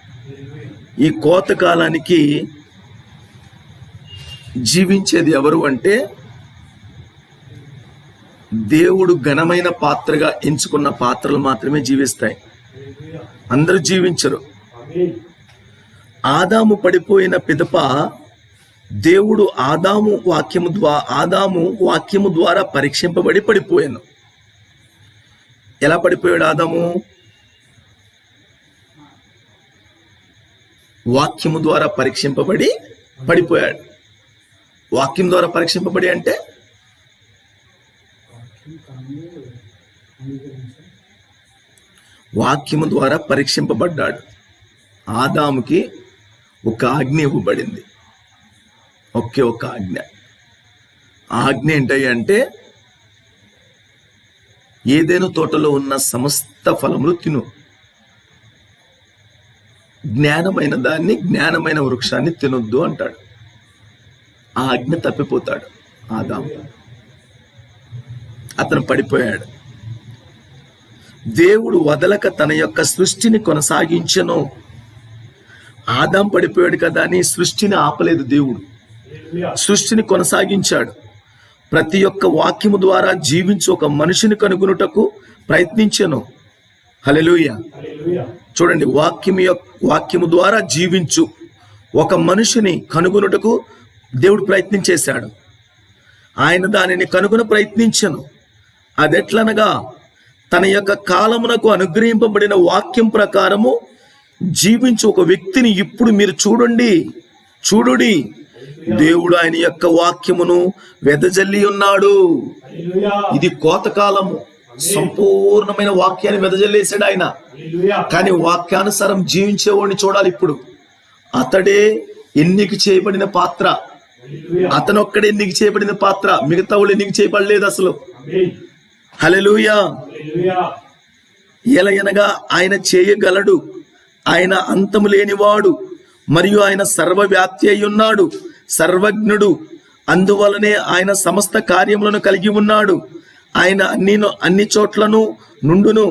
Speaker 2: ఈ కోతకాలానికి జీవించేది ఎవరు అంటే దేవుడు ఘనమైన పాత్రగా ఎంచుకున్న పాత్రలు మాత్రమే జీవిస్తాయి. అందరూ జీవించరు. ఆదాము పడిపోయిన పిదప దేవుడు ఆదాము వాక్యము ద్వారా పరీక్షింపబడి పడిపోయాను. ఎలా పడిపోయాడు ఆదాము? వాక్యము ద్వారా పరీక్షింపబడి పడిపోయాడు. వాక్యం ద్వారా పరీక్షింపబడి అంటే వాక్యము ద్వారా పరీక్షింపబడ్డాడు. ఆదాముకి ఒక ఆజ్ఞ ఇవ్వబడింది, ఒకే ఒక ఆజ్ఞ. ఆజ్ఞ ఏంటంటే ఏదైనా తోటలో ఉన్న సమస్త ఫలములు తిను, జ్ఞానమైన దాన్ని, జ్ఞానమైన వృక్షాన్ని తినొద్దు అంటాడు. ఆ ఆజ్ఞ తప్పిపోతాడు ఆదాము. అతను పడిపోయాడు. దేవుడు వదలక తన యొక్క సృష్టిని కొనసాగించెను. ఆదాం పడిపోయాడు కదా అని సృష్టిని ఆపలేదు దేవుడు, సృష్టిని కొనసాగించాడు. ప్రతి ఒక్క వాక్యము ద్వారా జీవించి ఒక మనిషిని కనుగొనుటకు ప్రయత్నించెను. హల్లెలూయా. చూడండి, వాక్యము ద్వారా జీవించు ఒక మనిషిని కనుగొనుటకు దేవుడు ప్రయత్నం చేశాడు. ఆయన దానిని కనుగొన ప్రయత్నించెను. అదెట్లనగా తన యొక్క కాలమునకు అనుగ్రహింపబడిన వాక్యం ప్రకారము జీవించు ఒక వ్యక్తిని ఇప్పుడు మీరు చూడుడి. దేవుడు ఆయన యొక్క వాక్యమును వెదజల్లి ఉన్నాడు. ఇది కోతకాలము. సంపూర్ణమైన వాక్యాన్ని వెదజల్లేసాడు ఆయన. కానీ వాక్యానుసారం జీవించేవాడిని చూడాలి. ఇప్పుడు అతడే ఎన్నిక చేయబడిన పాత్ర, అతనొక్కడే ఎన్నిక చేయబడిన పాత్ర, మిగతా వాళ్ళు ఎన్నిక చేయబడలేదు అసలు. హల్లెలూయా. ఎలయనగా ఆయన చేయగలడు, ఆయన అంతము లేనివాడు, మరియు ఆయన సర్వవ్యాప్తి అయి ఉన్నాడు, సర్వజ్ఞుడు. అందువలనే ఆయన సమస్త కార్యములను కలిగి ఉన్నాడు. ఆయన అన్ని చోట్లను నుండును.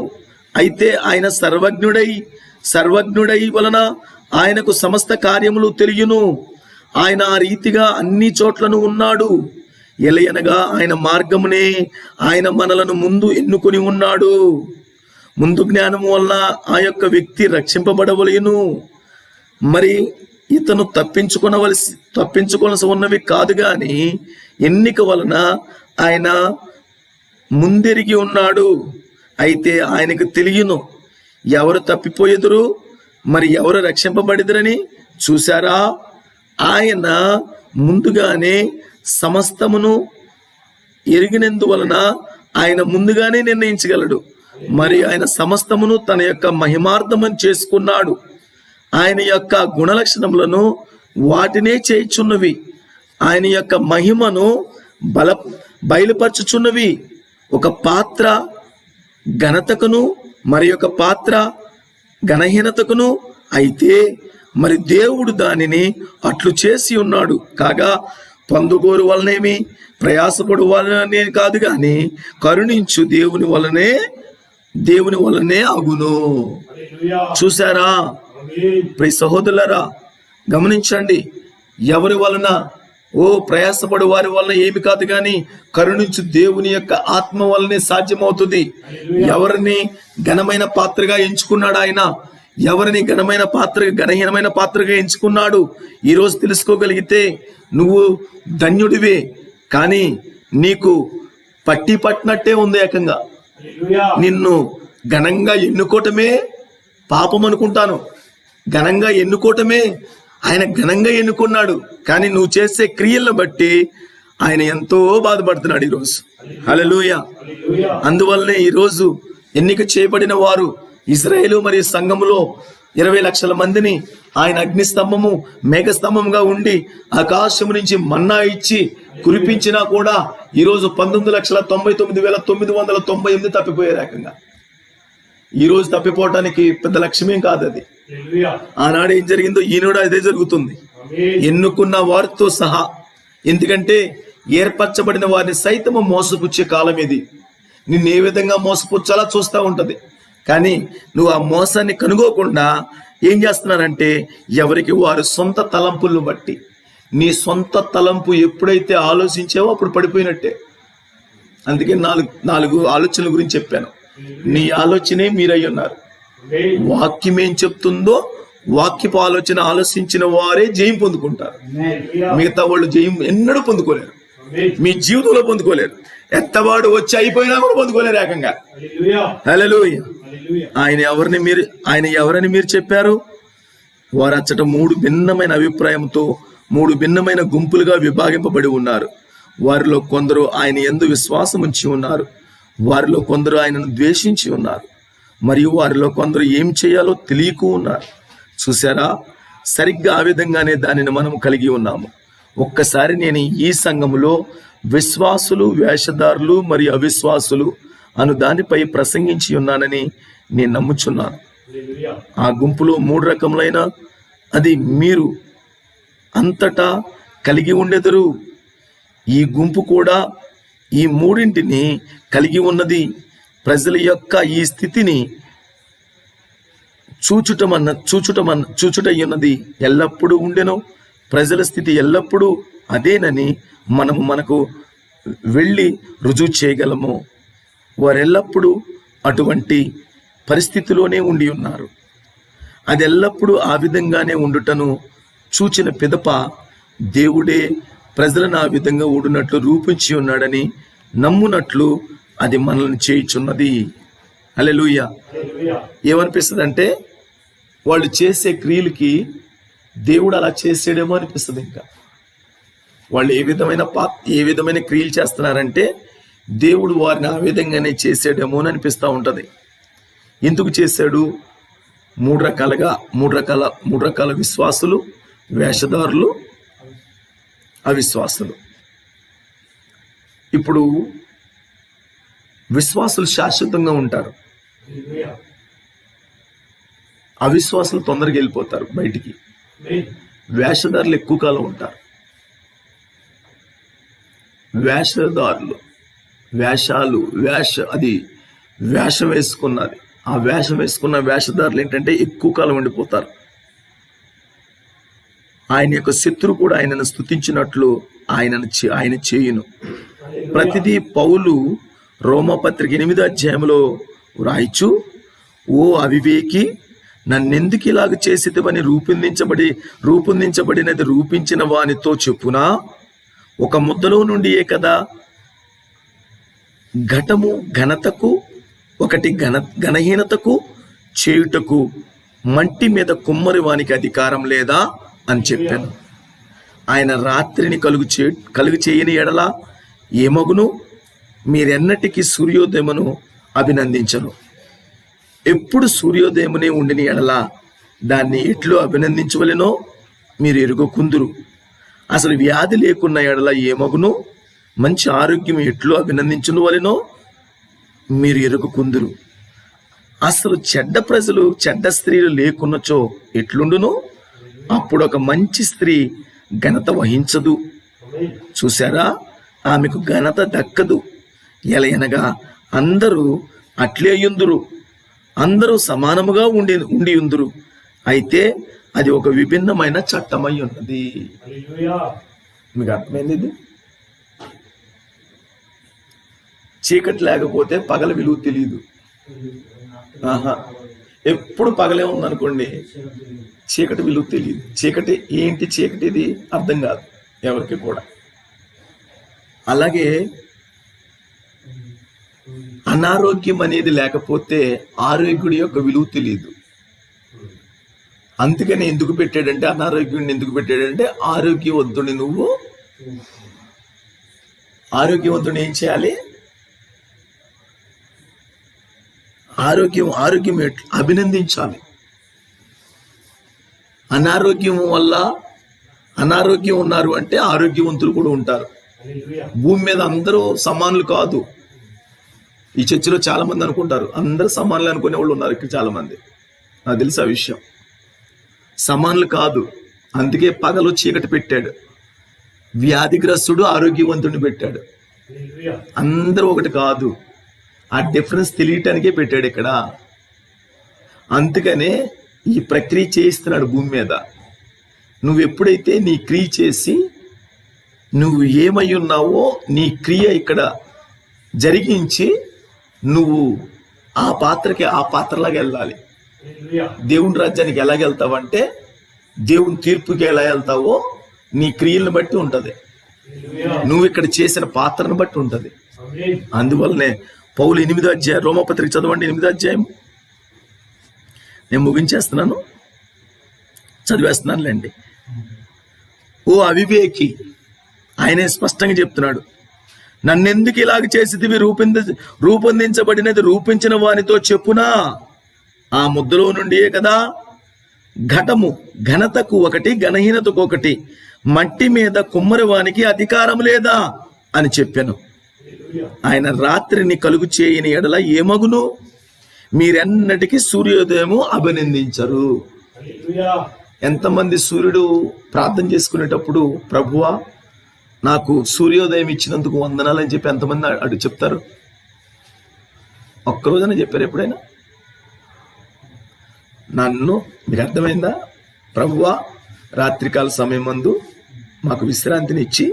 Speaker 2: అయితే ఆయన సర్వజ్ఞుడై వలన ఆయనకు సమస్త కార్యములు తెలియను. ఆయన ఆ రీతిగా అన్ని చోట్లను ఉన్నాడు. ఎలయనగా ఆయన మార్గమునే ఆయన మనలను ముందు ఎన్నుకొని ఉన్నాడు. ముందు జ్ఞానము వలన ఆ యొక్క వ్యక్తి రక్షింపబడవలేను. మరి ఇతను తప్పించుకోవలసి ఉన్నవి కాదు గాని ఎన్నిక వలన ఆయన ముందెరిగి ఉన్నాడు. అయితే ఆయనకు తెలియను ఎవరు తప్పిపోయేదురు, మరి ఎవరు రక్షింపబడిదురని. చూశారా, ఆయన ముందుగానే సమస్తమును ఎరిగినందువలన ఆయన ముందుగానే నిర్ణయించగలడు. మరి ఆయన సమస్తమును తన యొక్క మహిమార్థమని చేసుకున్నాడు. ఆయన యొక్క గుణలక్షణములను వాటినే చేయుచున్నవి. ఆయన యొక్క మహిమను బయలుపరచుచున్నవి. ఒక పాత్ర ఘనతకును మరి ఒక పాత్ర ఘనహీనతకును అయితే మరి దేవుడు దానిని అట్లు చేసి ఉన్నాడు. కాగా పొందుగోరు వలనేమి ప్రయాసపడు వలనే కాదు గాని కరుణించు దేవుని వలనే అగును. చూసారా ప్రియ సహోదరులారా, గమనించండి. ఎవరి వలన? ప్రయాసపడు వారి వలన ఏమి కాదు కానీ కరుణించు దేవుని యొక్క ఆత్మ వలనే సాధ్యమవుతుంది. ఎవరిని ఘనమైన పాత్రగా ఎంచుకున్నాడు ఆయన? ఎవరిని ఘనహీనమైన పాత్రగా ఎంచుకున్నాడు? ఈరోజు తెలుసుకోగలిగితే నువ్వు ధన్యుడివే. కానీ నీకు పట్టినట్టే ఉంది. ఏకంగా నిన్ను ఘనంగా ఎన్నుకోవటమే పాపం అనుకుంటాను. ఘనంగా ఎన్నుకోవటమే ఆయన ఘనంగా ఎన్నుకున్నాడు. కానీ నువ్వు చేసే క్రియలను బట్టి ఆయన ఎంతో బాధపడుతున్నాడు ఈరోజు. హల్లెలూయా. అందువల్లనే ఈరోజు ఎన్నిక చేయబడిన వారు ఇశ్రాయేలు మరియు సంఘములో 20 లక్షల మందిని ఆయన అగ్నిస్తంభము మేఘస్తంభంగా ఉండి ఆకాశము నుంచి మన్నా ఇచ్చి కురిపించినా కూడా ఈరోజు 19,99,998 తప్పిపోయే రకంగా. ఈరోజు తప్పిపోవటానికి పెద్ద లక్ష్యమేం కాదు అది. ఆనాడు ఏం జరిగిందో ఈనాడు అదే జరుగుతుంది, ఎన్నుకున్న వారితో సహా. ఎందుకంటే ఏర్పరచబడిన వారిని సైతము మోసపుచ్చే కాలం ఇది. నిన్ను ఏ విధంగా మోసపుచ్చాలా చూస్తూ ఉంటది. కానీ నువ్వు ఆ మోసాన్ని కనుగోకుండా ఏం చేస్తున్నారంటే ఎవరికి వారు సొంత తలంపులను బట్టి, నీ సొంత తలంపు ఎప్పుడైతే ఆలోచించావో అప్పుడు పడిపోయినట్టే. అందుకే నాలుగు ఆలోచనల గురించి చెప్పాను. నీ ఆలోచనే మీరై ఉన్నారు. వాక్యం ఏం చెప్తుందో వాక్యపు ఆలోచించిన వారే జయం పొందుకుంటారు. మిగతా వాళ్ళు జయం ఎన్నడూ పొందుకోలేరు, మీ జీవితంలో పొందుకోలేరు. ఎత్తవాడు వచ్చి అయిపోయినా కూడా పొందుకోలేరు ఏకంగా. హల్లెలూయా. ఆయన ఎవరని మీరు చెప్పారు? వారు అచ్చట 3 భిన్నమైన అభిప్రాయంతో 3 భిన్నమైన గుంపులుగా విభాగింపబడి ఉన్నారు. వారిలో కొందరు ఆయన యందు విశ్వాసం ఉంచి ఉన్నారు, వారిలో కొందరు ఆయనను ద్వేషించి ఉన్నారు, మరియు వారిలో కొందరు ఏం చేయాలో తెలియక ఉన్నారు. చూసారా, సరిగ్గా ఆ విధంగానే దానిని మనం కలిగి ఉన్నాము. ఒక్కసారి నేను ఈ సంఘములో విశ్వాసులు, వేషధారులు మరియు అవిశ్వాసులు అను దానిపై ప్రసంగించి ఉన్నానని నేను నమ్ముచున్నాను. ఆ గుంపులో 3 రకములైన అది మీరు అంతటా కలిగి ఉండెదరు. ఈ గుంపు కూడా ఈ 3 కలిగి ఉన్నది. ప్రజల యొక్క ఈ స్థితిని చూచుటయ్యున్నది ఎల్లప్పుడూ ఉండెను. ప్రజల స్థితి ఎల్లప్పుడూ అదేనని మనకు వెళ్ళి రుజువు చేయగలము. వారెల్లప్పుడూ అటువంటి పరిస్థితిలోనే ఉండి ఉన్నారు. అది ఎల్లప్పుడూ ఆ విధంగానే ఉండుటను చూచిన పిదప దేవుడే ప్రజలను ఆ విధంగా ఉండునట్లు రూపించి ఉన్నాడని నమ్మునట్లు అది మనల్ని చేయుచున్నది. హల్లెలూయా. ఏమనిపిస్తుంది అంటే వాళ్ళు చేసే క్రియలకి దేవుడు అలా చేసాడేమో అనిపిస్తుంది. ఇంకా వాళ్ళు ఏ విధమైన క్రియలు చేస్తున్నారంటే దేవుడు వారిని ఆ విధంగానే చేసాడేమో అని అనిపిస్తూ ఉంటుంది. ఎందుకు చేశాడు? 3 రకాల విశ్వాసులు, వేషధారులు, అవిశ్వాసులు. ఇప్పుడు విశ్వాసులు శాశ్వతంగా ఉంటారు, అవిశ్వాసులు తొందరగా వెళ్ళిపోతారు బయటికి. వేషధారులు ఎక్కువ కాలం ఉంటారు. వేషధారులు వేషం వేసుకున్నది. ఆ వేషం వేసుకున్న వేషధారులు ఏంటంటే ఎక్కువ కాలం ఉండిపోతారు. ఆయన యొక్క శత్రువు కూడా ఆయనను స్తుతించినట్లు ఆయన చేయును. ప్రతిదీ పౌలు రోమపత్రిక 8వ అధ్యాయంలో రాయిచు, ఓ అవివేకి, నన్నెందుకు ఇలాగ చేసేదివని రూపొందించబడినది రూపించిన వానితో చెప్పునా? ఒక ముద్దలో నుండియే కదా ఘటము ఘనతకు, ఒకటి ఘనహీనతకు చేయుటకు మంటి మీద కుమ్మరి వానికి అధికారం లేదా అని చెప్పాను. ఆయన రాత్రిని కలుగు చేయని ఎడల ఏమగును? మీరెన్నటికీ సూర్యోదయమును అభినందించను. ఎప్పుడు సూర్యోదయమునే ఉండిన ఎడల దాన్ని ఎట్లు అభినందించవలెనో మీరు ఎరుగకుందురు. అసలు వ్యాధి లేకున్న ఎడల ఏమగును? మంచి ఆరోగ్యం ఎట్లు అభినందించువలెనో మీరు ఎరుగకుందురు. అసలు చెడ్డ ప్రజలు చెడ్డ స్త్రీలు లేకున్నచో ఎట్లుండును? అప్పుడు ఒక మంచి స్త్రీ ఘనత వహించదు. చూసారా, ఆమెకు ఘనత దక్కదు. ఎలయనగా అందరూ అట్లే యుందురు, అందరూ సమానముగా ఉండి ఉందురు. అయితే అది ఒక విభిన్నమైన చట్టమై ఉన్నది. మీకు అర్థమైంది? ఇది చీకటి లేకపోతే పగల విలువ తెలియదు. ఎప్పుడు పగలే ఉందనుకోండి, చీకటి విలువ తెలియదు. చీకటి ఏంటి, చీకటి ఇది అర్థం కాదు ఎవరికి కూడా. అలాగే అనారోగ్యం అనేది లేకపోతే ఆరోగ్యుడి యొక్క విలువ తెలియదు. అందుకని ఎందుకు పెట్టాడంటే, అనారోగ్యుడిని ఎందుకు పెట్టాడంటే, ఆరోగ్యవంతుని నువ్వు ఆరోగ్యవంతుని ఏం చేయాలి? ఆరోగ్యం అభినందించాలి. అనారోగ్యం ఉన్నారు అంటే ఆరోగ్యవంతులు కూడా ఉంటారు. భూమి మీద అందరూ సమానులు కాదు. ఈ చర్చిలో చాలా మంది అనుకుంటారు అందరూ సమానులు అనుకునే వాళ్ళు ఉన్నారు ఇక్కడ చాలా మంది. నాకు తెలుసు ఆ విషయం. సమానులు కాదు. అందుకే పగలు చీకటి పెట్టాడు, వ్యాధిగ్రస్తుడు ఆరోగ్యవంతుడిని పెట్టాడు. అందరూ ఒకటి కాదు. ఆ డిఫరెన్స్ తెలియటానికే పెట్టాడు ఇక్కడ. అందుకనే ఈ ప్రక్రియ చేయిస్తున్నాడు భూమి మీద. నువ్వు ఎప్పుడైతే నీ క్రియ చేసి నువ్వు ఏమై ఉన్నావో నీ క్రియ ఇక్కడ జరిగించి నువ్వు ఆ పాత్రకి ఆ పాత్రలాగా వెళ్ళాలి. దేవుని రాజ్యానికి ఎలాగెళ్తావంటే, దేవుని తీర్పుకి ఎలా వెళ్తావో నీ క్రియలను బట్టి ఉంటది. నువ్వు ఇక్కడ చేసిన పాత్రను బట్టి ఉంటది. అందువల్లనే పౌలు 8వ అధ్యాయం, రోమపత్రిక చదవండి 8వ అధ్యాయం. నేను ముగించేస్తున్నాను, చదివేస్తున్నానులేండి. ఓ అవివేకి, ఆయనే స్పష్టంగా చెప్తున్నాడు, నన్నెందుకు ఇలాగ చేసితివి? రూపొందించబడినది రూపించిన వానితో చెప్పునా? ఆ ముద్దలో నుండియే కదా. ఘటము ఘనతకు ఒకటి, ఘనహీనతకు ఒకటి. మట్టి మీద కుమ్మరి వానికి అధికారం లేదా అని చెప్పాను. ఆయన రాత్రిని కలుగు చేయని ఎడల ఏమగును? మీరెన్నటికీ సూర్యోదయము అభినందించరు. ఎంతమంది సూర్యుడు ప్రార్థన చేసుకునేటప్పుడు, ప్రభువా నాకు సూర్యోదయం ఇచ్చినందుకు వందనాలు అని చెప్పి ఎంతమంది అడు చెప్తారు? ఒక్కరోజైనా చెప్పారు ఎప్పుడైనా? నన్ను, మీకు అర్థమైందా? ప్రభువా రాత్రికాల సమయం మందు మాకు విశ్రాంతిని ఇచ్చి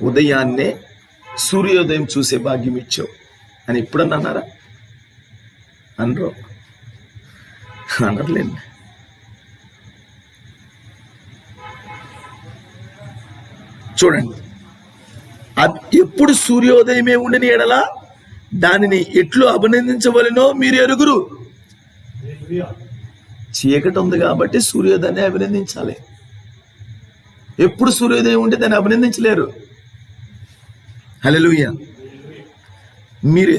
Speaker 2: ఉదయాన్నే సూర్యోదయం చూసే భాగ్యం ఇచ్చావు అని ఎప్పుడన్నా అన్నారా? అనరు, అనర్లేండి. చూడండి, ఎప్పుడు సూర్యోదయమే ఉండిన ఎడల దానిని ఎట్లు అభినందించవలెనో మీరు ఎరుగురు. చీకటి ఉంది కాబట్టి సూర్యోదయాన్ని అభినందించాలి. ఎప్పుడు సూర్యోదయం ఉంటే దాన్ని అభినందించలేరు. హల్లెలూయా. మీరు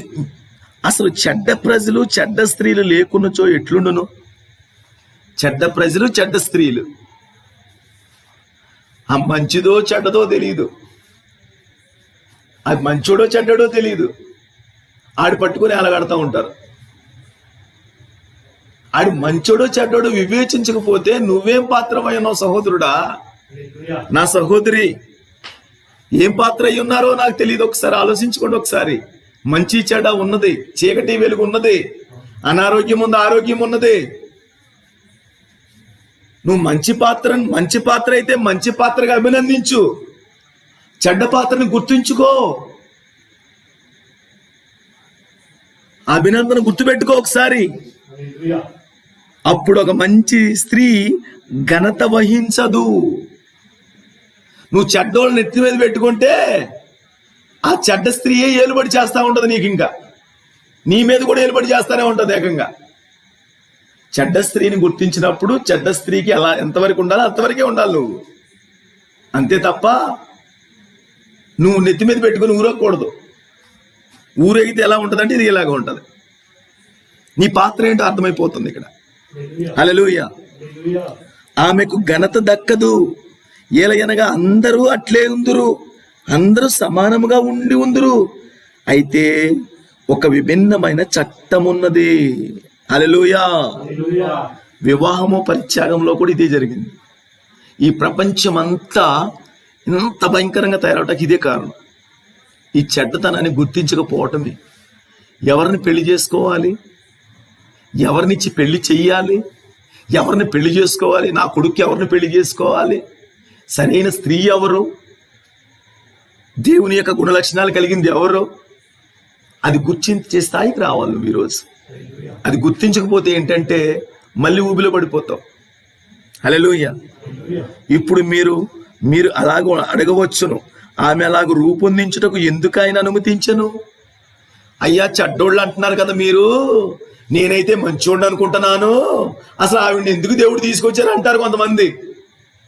Speaker 2: అసలు చెడ్డ ప్రజలు చెడ్డ స్త్రీలు లేకున్నచో ఎట్లుండును? చెడ్డ ప్రజలు చెడ్డ స్త్రీలు, ఆ మంచిదో చెడ్డదో తెలియదు, అది మంచోడో చెడ్డడో తెలియదు, ఆడి పట్టుకుని అలగడతా ఉంటారు. ఆడి మంచోడో చెడ్డోడో వివేచించకపోతే నువ్వేం పాత్రమయ్యానో సహోదరుడా, నా సహోదరి, ఏం పాత్ర అయి ఉన్నారో నాకు తెలియదు. ఒకసారి ఆలోచించుకోండి. ఒకసారి మంచి చెడ్డ ఉన్నది, చీకటి వెలుగు ఉన్నది, అనారోగ్యం ఉంది, ఆరోగ్యం ఉన్నది. నువ్వు మంచి పాత్ర అయితే మంచి పాత్రగా అభినందించు, చెడ్డ పాత్రని గుర్తుంచుకో, అభినందన గుర్తుపెట్టుకో ఒకసారి. అప్పుడు ఒక మంచి స్త్రీ ఘనత వహించదు. నువ్వు చెడ్డోళ్ళని నెత్తి మీద పెట్టుకుంటే ఆ చెడ్డ స్త్రీయే ఏలుబడి చేస్తూ ఉంటుంది. నీకు ఇంకా నీ మీద కూడా ఏలుబడి చేస్తానే ఉంటుంది ఏకంగా. చెడ్డ స్త్రీని గుర్తించినప్పుడు చెడ్డ స్త్రీకి ఎలా ఎంతవరకు ఉండాలో అంతవరకే ఉండాలి నువ్వు, అంతే తప్ప నువ్వు నెత్తి మీద పెట్టుకుని ఊరకూడదు. ఊరేగితే ఎలా ఉంటుందంటే ఇది ఇలాగ ఉంటుంది. నీ పాత్ర ఏంటో అర్థమైపోతుంది ఇక్కడ. హల్లెలూయా. ఆమెకు ఘనత దక్కదు, ఏలయనగా అందరూ అట్లే ఉందురు, అందరూ సమానముగా ఉందురు. అయితే ఒక విభిన్నమైన చట్టం ఉన్నది. హల్లెలూయా. వివాహము పరిత్యాగంలో కూడా ఇదే జరిగింది. ఈ ప్రపంచం అంతా ఇంత భయంకరంగా తయారవటానికి ఇదే కారణం. ఈ చెడ్డతనాన్ని గుర్తించకపోవటమే. ఎవరిని పెళ్లి చేసుకోవాలి, ఎవరినిచ్చి పెళ్లి చెయ్యాలి, ఎవరిని పెళ్లి చేసుకోవాలి, నా కొడుకు ఎవరిని పెళ్లి చేసుకోవాలి, సరైన స్త్రీ ఎవరు, దేవుని యొక్క గుణ లక్షణాలు కలిగింది ఎవరు, అది గుర్తించే స్థాయికి రావాలి నువ్వు ఈరోజు. అది గుర్తించకపోతే ఏంటంటే మళ్ళీ ఊబిలో పడిపోతావు. హల్లెలూయా. ఇప్పుడు మీరు అలాగ అడగవచ్చును, ఆమె అలాగ రూపొందించుటకు ఎందుకు ఆయన అనుమతించను? అయ్యా చెడ్డోళ్ళు అంటున్నారు కదా మీరు, నేనైతే మంచోడు అనుకుంటున్నాను, అసలు ఆవిడని ఎందుకు దేవుడు తీసుకొచ్చారు అంటారు కొంతమంది.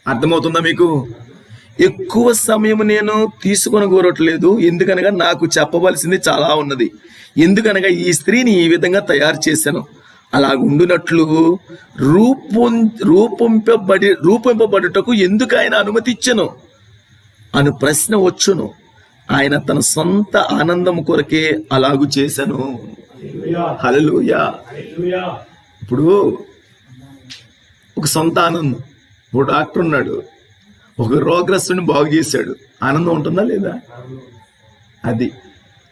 Speaker 2: అర్థమవుతుందా మీకు? ఎక్కువ సమయం నేను తీసుకొని కోరట్లేదు, ఎందుకనగా నాకు చెప్పవలసింది చాలా ఉన్నది. ఎందుకనగా ఈ స్త్రీని ఈ విధంగా తయారు చేశాను, అలాగుండునట్లు రూపింపబడుటకు ఎందుకు ఆయన అనుమతిచ్చను అను ప్రశ్న వచ్చును. ఆయన తన సొంత ఆనందం కొరకే అలాగు చేశాను. హల్లెలూయా. ఇప్పుడు ఒక సొంత ఆనందం. ఒక డాక్టర్ ఉన్నాడు, ఒక రోగగ్రస్తుని బాగు చేశాడు, ఆనందం ఉంటుందా లేదా? అది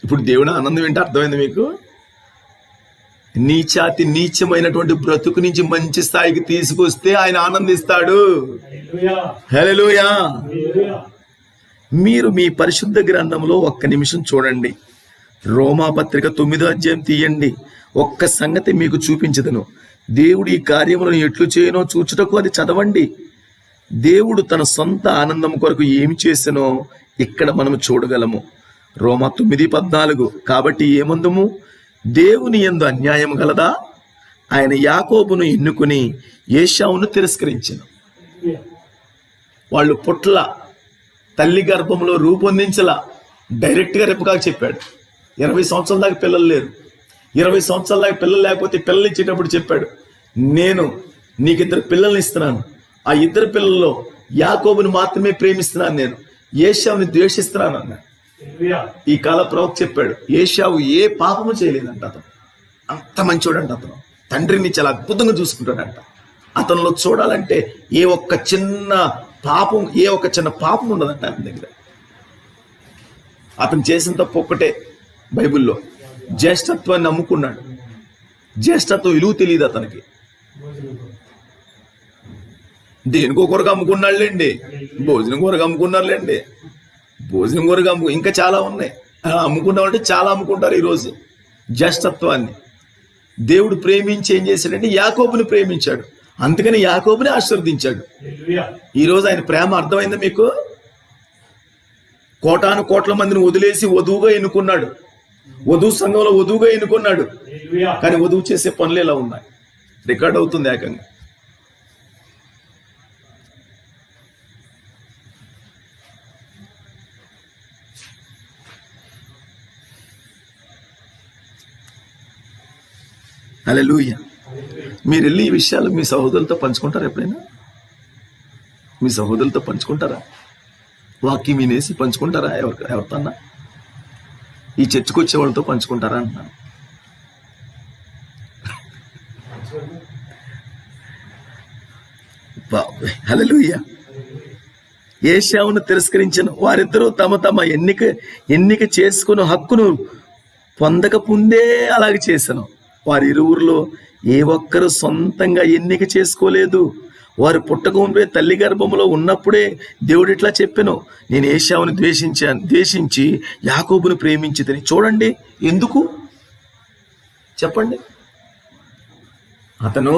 Speaker 2: ఇప్పుడు దేవుని ఆనందం ఏంటో అర్థమైంది మీకు? నీచాతి నీచమైనటువంటి బ్రతుకు నుంచి మంచి స్థాయికి తీసుకొస్తే ఆయన ఆనందిస్తాడు. హల్లెలూయా. మీరు మీ పరిశుద్ధ గ్రంథంలో ఒక్క నిమిషం చూడండి. రోమాపత్రిక 9వ అధ్యాయం తీయండి. ఒక్క సంగతి మీకు చూపించదను. దేవుడు ఈ కార్యములను ఎట్లు చేయనో చూచుటకు అది చదవండి. దేవుడు తన సొంత ఆనందం కొరకు ఏమి చేసెనో ఇక్కడ మనం చూడగలము. రోమా 9:14. కాబట్టి ఏమందుము? దేవుని యందు అన్యాయం గలదా? ఆయన యాకోబును ఎన్నుకుని ఏశావును తిరస్కరించెను. వాళ్ళు పుట్ల తల్లి గర్భంలో రూపొందించలా, డైరెక్ట్గా రెప్పకాకు చెప్పాడు. 20 సంవత్సరాల దాకా పిల్లలు లేరు. 20 సంవత్సరాల దాకా పిల్లలు లేకపోతే పిల్లలు ఇచ్చేటప్పుడు చెప్పాడు, నేను నీకు 2 పిల్లల్ని ఇస్తున్నాను, ఆ 2 పిల్లల్లో యాకోబుని మాత్రమే ప్రేమిస్తున్నాను, నేను ఏశావుని ద్వేషిస్తున్నాను అన్నాడు. ఈ కాల ప్రవక్త చెప్పాడు, ఏశావు ఏ పాపము చేయలేదంట, అతను అంత మంచోడంట, అతను తండ్రిని చాలా అద్భుతంగా చూసుకుంటాడంట. అతనిలో చూడాలంటే ఏ ఒక్క చిన్న పాపం ఉండదంట అతని దగ్గర. అతను చేసిన తప్పు ఒక్కటే, బైబిల్లో జ్యేష్ఠత్వాన్ని నమ్ముకున్నాడు. జ్యేష్ఠత్వం విలువ తెలియదు అతనికి. దేనికో కొరకు అమ్ముకున్నాడులేండి, భోజనం కొరకు అమ్ముకున్నారులేండి, భోజనం కొరకు ఇంకా చాలా ఉన్నాయి. అమ్ముకున్నామంటే చాలా అమ్ముకుంటారు ఈరోజు జ్యేష్ఠత్వాన్ని. దేవుడు ప్రేమించి ఏం చేశాడంటే యాకోబుని ప్రేమించాడు, అందుకని యాకోబుని ఆశీర్వదించాడు. ఈరోజు ఆయన ప్రేమ అర్థమైందా మీకు? కోటాను కోట్ల మందిని వదిలేసి వధువుగా ఎన్నుకున్నాడు, వధువు సంఘంలో వధువుగా ఎన్నుకున్నాడు. కానీ వధువు చేసే పనులు ఎలా ఉన్నాయి? రికార్డ్ అవుతుంది ఏకంగా. హల్లెలూయా. మీరు వెళ్ళి ఈ విషయాలు మీ సహోదరులతో పంచుకుంటారా? ఎప్పుడైనా మీ సహోదరులతో పంచుకుంటారా? వాక్యం వినేసి పంచుకుంటారా? ఎవరితోన్నా ఈ చర్చకు వచ్చే వాళ్ళతో పంచుకుంటారా అంటున్నాను. హల్లెలూయా. ఏశావును తిరస్కరించను. వారిద్దరూ తమ తమ ఎన్నిక చేసుకుని హక్కును పొందకముందే అలాగే చేశాను. వారిరువురిలో ఏ ఒక్కరు సొంతంగా ఎన్నిక చేసుకోలేదు. వారు పుట్టకముందే తల్లి గర్భంలో ఉన్నప్పుడే దేవుడు ఇట్లా చెప్పాను, నేను ఏశావుని ద్వేషించి యాకోబును ప్రేమించితిని. చూడండి ఎందుకు చెప్పండి. అతను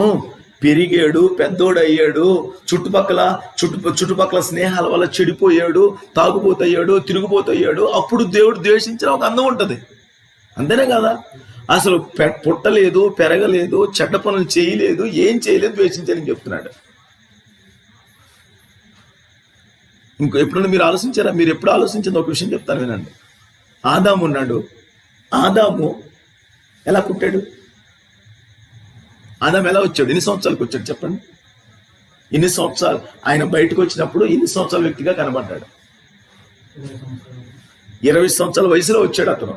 Speaker 2: పెరిగాడు, పెద్దోడయ్యాడు, చుట్టుపక్కల స్నేహాల వల్ల చెడిపోయాడు, తాగుపోతయ్యాడు, తిరుగుపోతయ్యాడు. అప్పుడు దేవుడు ద్వేషించిన ఒక అందం ఉంటుంది, అంతేనే కదా? అసలు పుట్టలేదు, పెరగలేదు, చెడ్డ పనులు చేయలేదు, ఏం చేయలేదు, ద్వేషించాలని చెప్తున్నాడు. ఎప్పుడన్నా మీరు ఆలోచించారా? మీరు ఎప్పుడు ఆలోచించింది ఒక విషయం చెప్తాను వినండి. ఆదాము ఉన్నాడు. ఆదాము ఎలా పుట్టాడు? ఆదాం ఎలా వచ్చాడు? ఎన్ని సంవత్సరాలకు వచ్చాడు చెప్పండి? ఇన్ని సంవత్సరాలు ఆయన బయటకు వచ్చినప్పుడు ఇన్ని సంవత్సరాల వ్యక్తిగా కనబడ్డాడు. 20 సంవత్సరాల వయసులో వచ్చాడు అతను.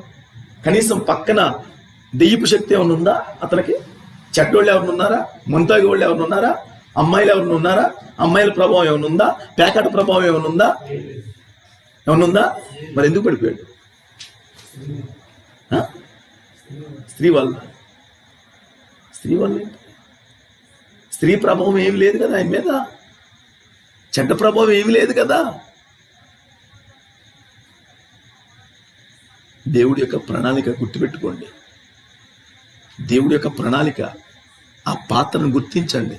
Speaker 2: కనీసం పక్కన దెయ్యపు శక్తి ఏమైనా ఉందా అతనికి? చెడ్డోళ్ళు ఎవరిని ఉన్నారా? ముంతాగి వాళ్ళు ఎవరిని ఉన్నారా? అమ్మాయిలు ఎవరిని ఉన్నారా? అమ్మాయిల ప్రభావం ఏమైనా ఉందా? పేకాట ప్రభావం ఏమైనా ఉందా? ఏమైనా ఉందా? మరి ఎందుకు పడిపోయాడు? స్త్రీ వల్ల. స్త్రీ ప్రభావం ఏమి లేదు కదా ఆయన మీద. చెడ్డ ప్రభావం ఏమి లేదు కదా. దేవుడి యొక్క ప్రణాళిక గుర్తుపెట్టుకోండి. దేవుడి యొక్క ప్రణాళిక, ఆ పాత్రను గుర్తించండి.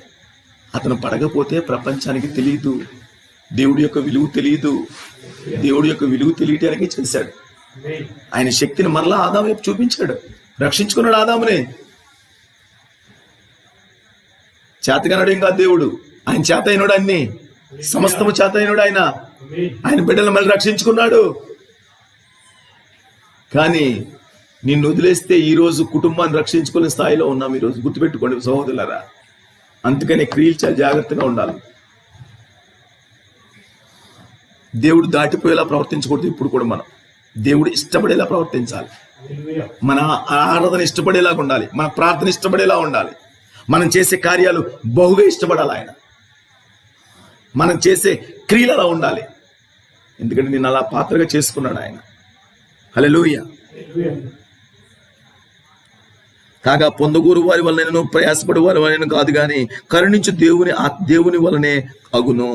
Speaker 2: అతను పడకపోతే ప్రపంచానికి తెలియదు, దేవుడి యొక్క విలువ తెలియదు. దేవుడి యొక్క విలువ తెలియటానికి చేశాడు. ఆయన శక్తిని మరలా ఆదాము వైపు చూపించాడు, రక్షించుకున్నాడు ఆదామునే. చేతగానడు ఇంకా దేవుడు, ఆయన చేత అయినాడు, అన్ని సమస్తము చేత అయినాడు. ఆయన బిడ్డలను మళ్ళీ రక్షించుకున్నాడు. కానీ నిన్ను వదిలేస్తే ఈరోజు కుటుంబాన్ని రక్షించుకునే స్థాయిలో ఉన్నాం ఈరోజు. గుర్తుపెట్టుకోండి సహోదరులారా. అందుకనే క్రియలు చాలా జాగ్రత్తగా ఉండాలి. దేవుడు దాటిపోయేలా ప్రవర్తించకూడదు. ఇప్పుడు కూడా మనం దేవుడు ఇష్టపడేలా ప్రవర్తించాలి. మన ఆరాధన ఇష్టపడేలాగా ఉండాలి, మన ప్రార్థన ఇష్టపడేలా ఉండాలి, మనం చేసే కార్యాలు బహుగా ఇష్టపడాలి ఆయన, మనం చేసే క్రియలు అలా ఉండాలి. ఎందుకంటే నేను అలా పాత్రగా చేసుకున్నాడు ఆయన. హల్లెలూయా. కాగా పొందగూరు వారి వలన ప్రయాసపడు వారి వలన కాదు గాని కరుణించు దేవుని వలనే అగును.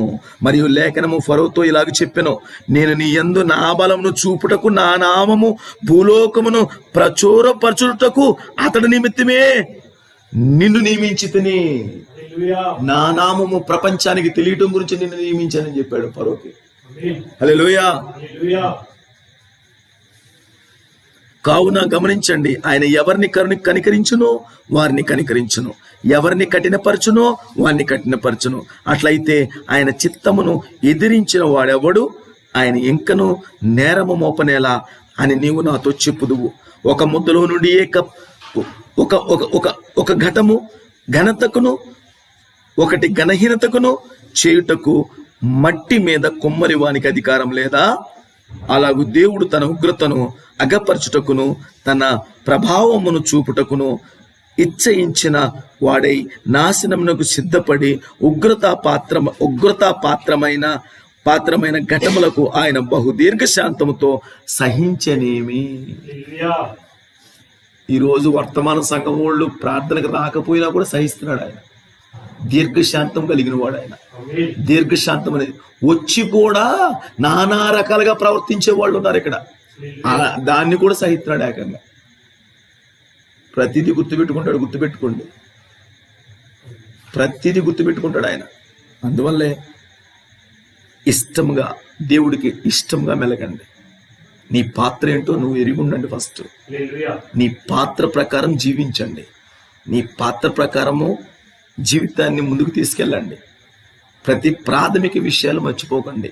Speaker 2: మరియు లేఖనము ఫరోతో ఇలాగ చెప్పెను, నేను నీ యందు నా బలమును చూపుటకు నా నామము భూలోకమును ప్రచురపరచుటకు అతడి నిమిత్తమే నిన్ను నియమించితిని. నా నామము ప్రపంచానికి తెలియటం గురించి నిన్ను నియమించానని చెప్పాడు ఫరోకి. హల్లెలూయా. కావున గమనించండి, ఆయన ఎవరిని కనికరించునో వారిని కనికరించును, ఎవరిని కఠినపరచునో వారిని కఠినపరచును. అట్లయితే ఆయన చిత్తమును ఎదిరించిన వాడెవడు ఆయన ఇంకను నేరము మోపనేలా అని నీవు నాతో చెప్పుదువు. ఒక ముద్దలో నుండి ఒక ఘటము ఘనతకును ఒకటి ఘనహీనతకును చేయుటకు మట్టి మీద కొమ్మరి వానికి అధికారం లేదా? అలాగూ దేవుడు తన ఉగ్రతను అగపరచుటకును తన ప్రభావమును చూపుటకును ఇచ్చయించిన వాడై నాశనమునకు సిద్ధపడి పాత్రమైన ఘటములకు ఆయన బహుదీర్ఘశాంతముతో సహించనేమి. ఈరోజు వర్తమాన సంఘం వాళ్ళు ప్రార్థనకు రాకపోయినా కూడా సహిస్తున్నాడు ఆయన. దీర్ఘశాంతం కలిగిన వాడు ఆయన. దీర్ఘశాంతం అనేది వచ్చి కూడా నానా రకాలుగా ప్రవర్తించే వాళ్ళు ఉన్నారు ఇక్కడ. దాన్ని కూడా సహిస్తున్నాడు ఏకంగా. ప్రతిదీ గుర్తుపెట్టుకోండి. ప్రతిదీ గుర్తుపెట్టుకుంటాడు ఆయన. అందువల్లే ఇష్టంగా, దేవుడికి ఇష్టంగా మెలగండి. నీ పాత్ర ఏంటో నువ్వు ఎరిగి ఉండండి. ఫస్ట్ నీ పాత్ర ప్రకారం జీవించండి. నీ పాత్ర ప్రకారము జీవితాన్ని ముందుకు తీసుకెళ్ళండి. ప్రతి ప్రాథమిక విషయాలు మర్చిపోకండి.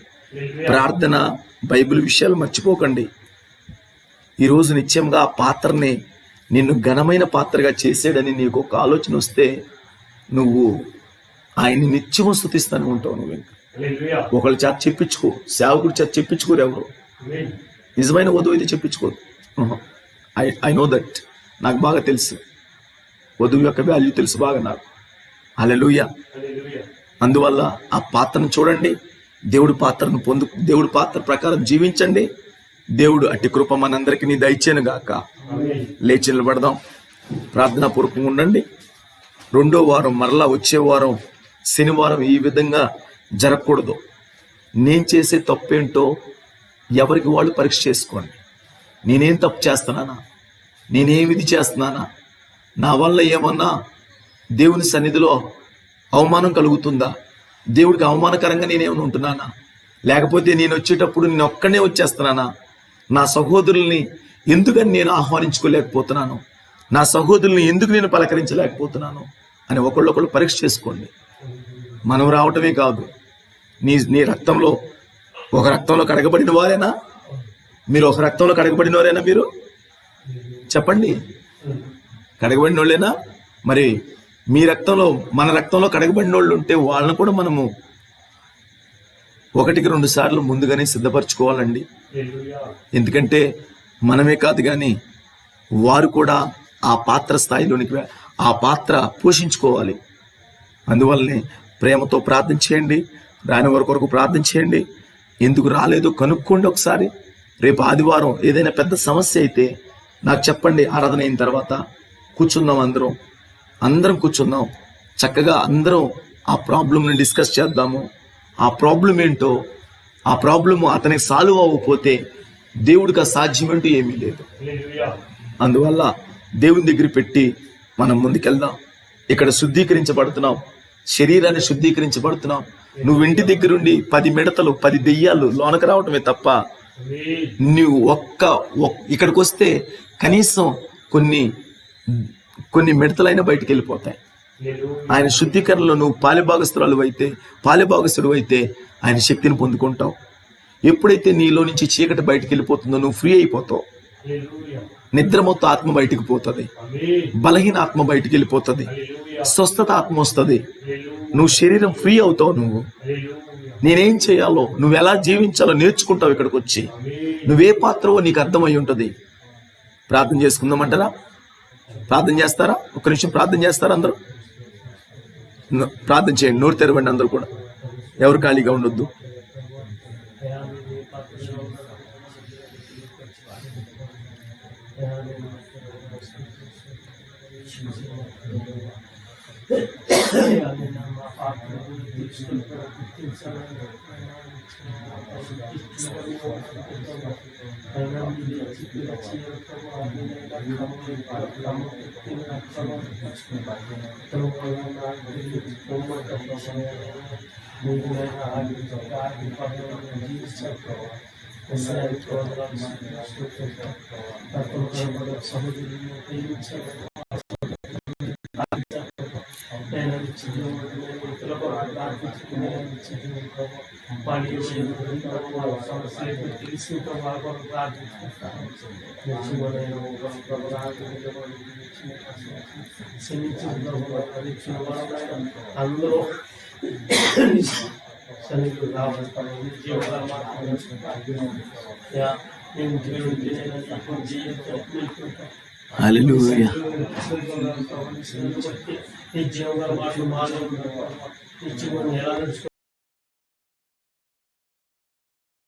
Speaker 2: ప్రార్థన, బైబిల్ విషయాలు మర్చిపోకండి. ఈరోజు నిత్యంగా ఆ పాత్రని నిన్ను ఘనమైన పాత్రగా చేసాడని నీకు ఒక ఆలోచన వస్తే నువ్వు ఆయన్ని నిత్యము స్తుతిస్తాను ఉంటావు. నువ్వు ఇంకా ఒకళ్ళ చేత చెప్పించుకో, సేవకుడి చేత చెప్పించుకోరు ఎవరు. నిజమైన వధువు అయితే చెప్పించుకోదు. I know that. నాకు బాగా తెలుసు, వధువు యొక్క వాల్యూ తెలుసు బాగా నాకు. హల్లెలూయా. అందువల్ల ఆ పాత్రను చూడండి, దేవుడి పాత్ర ప్రకారం జీవించండి. దేవుడు అట్టి కృప మనందరికీ నీ దయచేను గాక. లేచి నిలబడదాం, ప్రార్థనా పూర్వకంగా ఉండండి. 2వ వారం మరలా వచ్చే వారం శనివారం ఈ విధంగా జరగకూడదు. నేను చేసే తప్పేంటో ఎవరికి వాళ్ళు పరీక్ష చేసుకోండి. నేనేం తప్పు చేస్తున్నానా? నేనేమిది చేస్తున్నానా? నా వల్ల ఏమన్నా దేవుని సన్నిధిలో అవమానం కలుగుతుందా? దేవుడికి అవమానకరంగా నేనేమైనా ఉంటున్నానా? లేకపోతే నేను వచ్చేటప్పుడు నేను ఒక్కనే వచ్చేస్తున్నానా? నా సహోదరుల్ని ఎందుకని నేను ఆహ్వానించుకోలేకపోతున్నాను? నా సహోదరుల్ని ఎందుకు నేను పలకరించలేకపోతున్నాను అని ఒకళ్ళొకళ్ళు పరీక్ష చేసుకోండి. మనం రావటమే కాదు, నీ రక్తంలో ఒక రక్తంలో కడగబడిన వారేనా మీరు? ఒక రక్తంలో కడగబడిన వారేనా మీరు? చెప్పండి, కడగబడిన వాళ్ళేనా? మరి మీ రక్తంలో మన రక్తంలో కడగబడిన వాళ్ళు ఉంటే వాళ్ళని కూడా మనము 1-2 సార్లు ముందుగానే సిద్ధపరచుకోవాలండి. ఎందుకంటే మనమే కాదు కానీ వారు కూడా ఆ పాత్ర స్థాయిలోనికి ఆ పాత్ర పోషించుకోవాలి. అందువల్లనే ప్రేమతో ప్రార్థన చేయండి. రాని వారి కొరకు ప్రార్థన చేయండి. ఎందుకు రాలేదో కనుక్కోండి ఒకసారి. రేపు ఆదివారం ఏదైనా పెద్ద సమస్య అయితే నాకు చెప్పండి. ఆరాధన అయిన తర్వాత కూర్చుందాం, అందరం కూర్చుందాం. చక్కగా అందరం ఆ ప్రాబ్లంని డిస్కస్ చేద్దాము. ఆ ప్రాబ్లం ఏంటో, ఆ ప్రాబ్లము అతనికి సాల్వ్ అవ్వకపోతే దేవుడికి అసాధ్యమంటూ ఏమీ లేదు. అందువల్ల దేవుని దగ్గర పెట్టి మనం ముందుకెళ్దాం. ఇక్కడ శుద్ధీకరించబడుతున్నాం, శరీరాన్ని శుద్ధీకరించబడుతున్నాం. నువ్వు ఇంటి దగ్గరుండి 10 మిడతలు 10 దెయ్యాలు లోనకు రావటమే తప్ప నువ్వు ఇక్కడికి వస్తే కనీసం కొన్ని మిడతలైనా బయటికి వెళ్ళిపోతాయి. ఆయన శుద్ధీకరణలో నువ్వు పాలిభాగస్తుడు అయితే ఆయన శక్తిని పొందుకుంటావు. ఎప్పుడైతే నీలో నుంచి చీకటి బయటికి వెళ్ళిపోతుందో నువ్వు ఫ్రీ అయిపోతావు. నిద్రమొత్త ఆత్మ బయటికి పోతుంది, బలహీన ఆత్మ బయటికి వెళ్ళిపోతుంది, స్వస్థత ఆత్మ వస్తుంది. నువ్వు శరీరం ఫ్రీ అవుతావు. నేనేం చేయాలో, నువ్వు ఎలా జీవించాలో నేర్చుకుంటావు. ఇక్కడికి వచ్చి నువ్వే పాత్రవో నీకు అర్థమై ఉంటుంది. ప్రార్థన చేసుకుందామంటారా? ప్రార్థన చేస్తారా? ఒక్క నిమిషం ప్రార్థన చేస్తారా? అందరూ ప్రార్థన చేయండి. నోరు తెరవండి అందరూ కూడా. ఎవరు ఖాళీగా ఉండొద్దు.
Speaker 3: అందరూ
Speaker 2: హల్లెలూయా.
Speaker 3: ఈ జీవన మాటలు మానవుడు ఈ జీవనం ఎలా నడుచుకో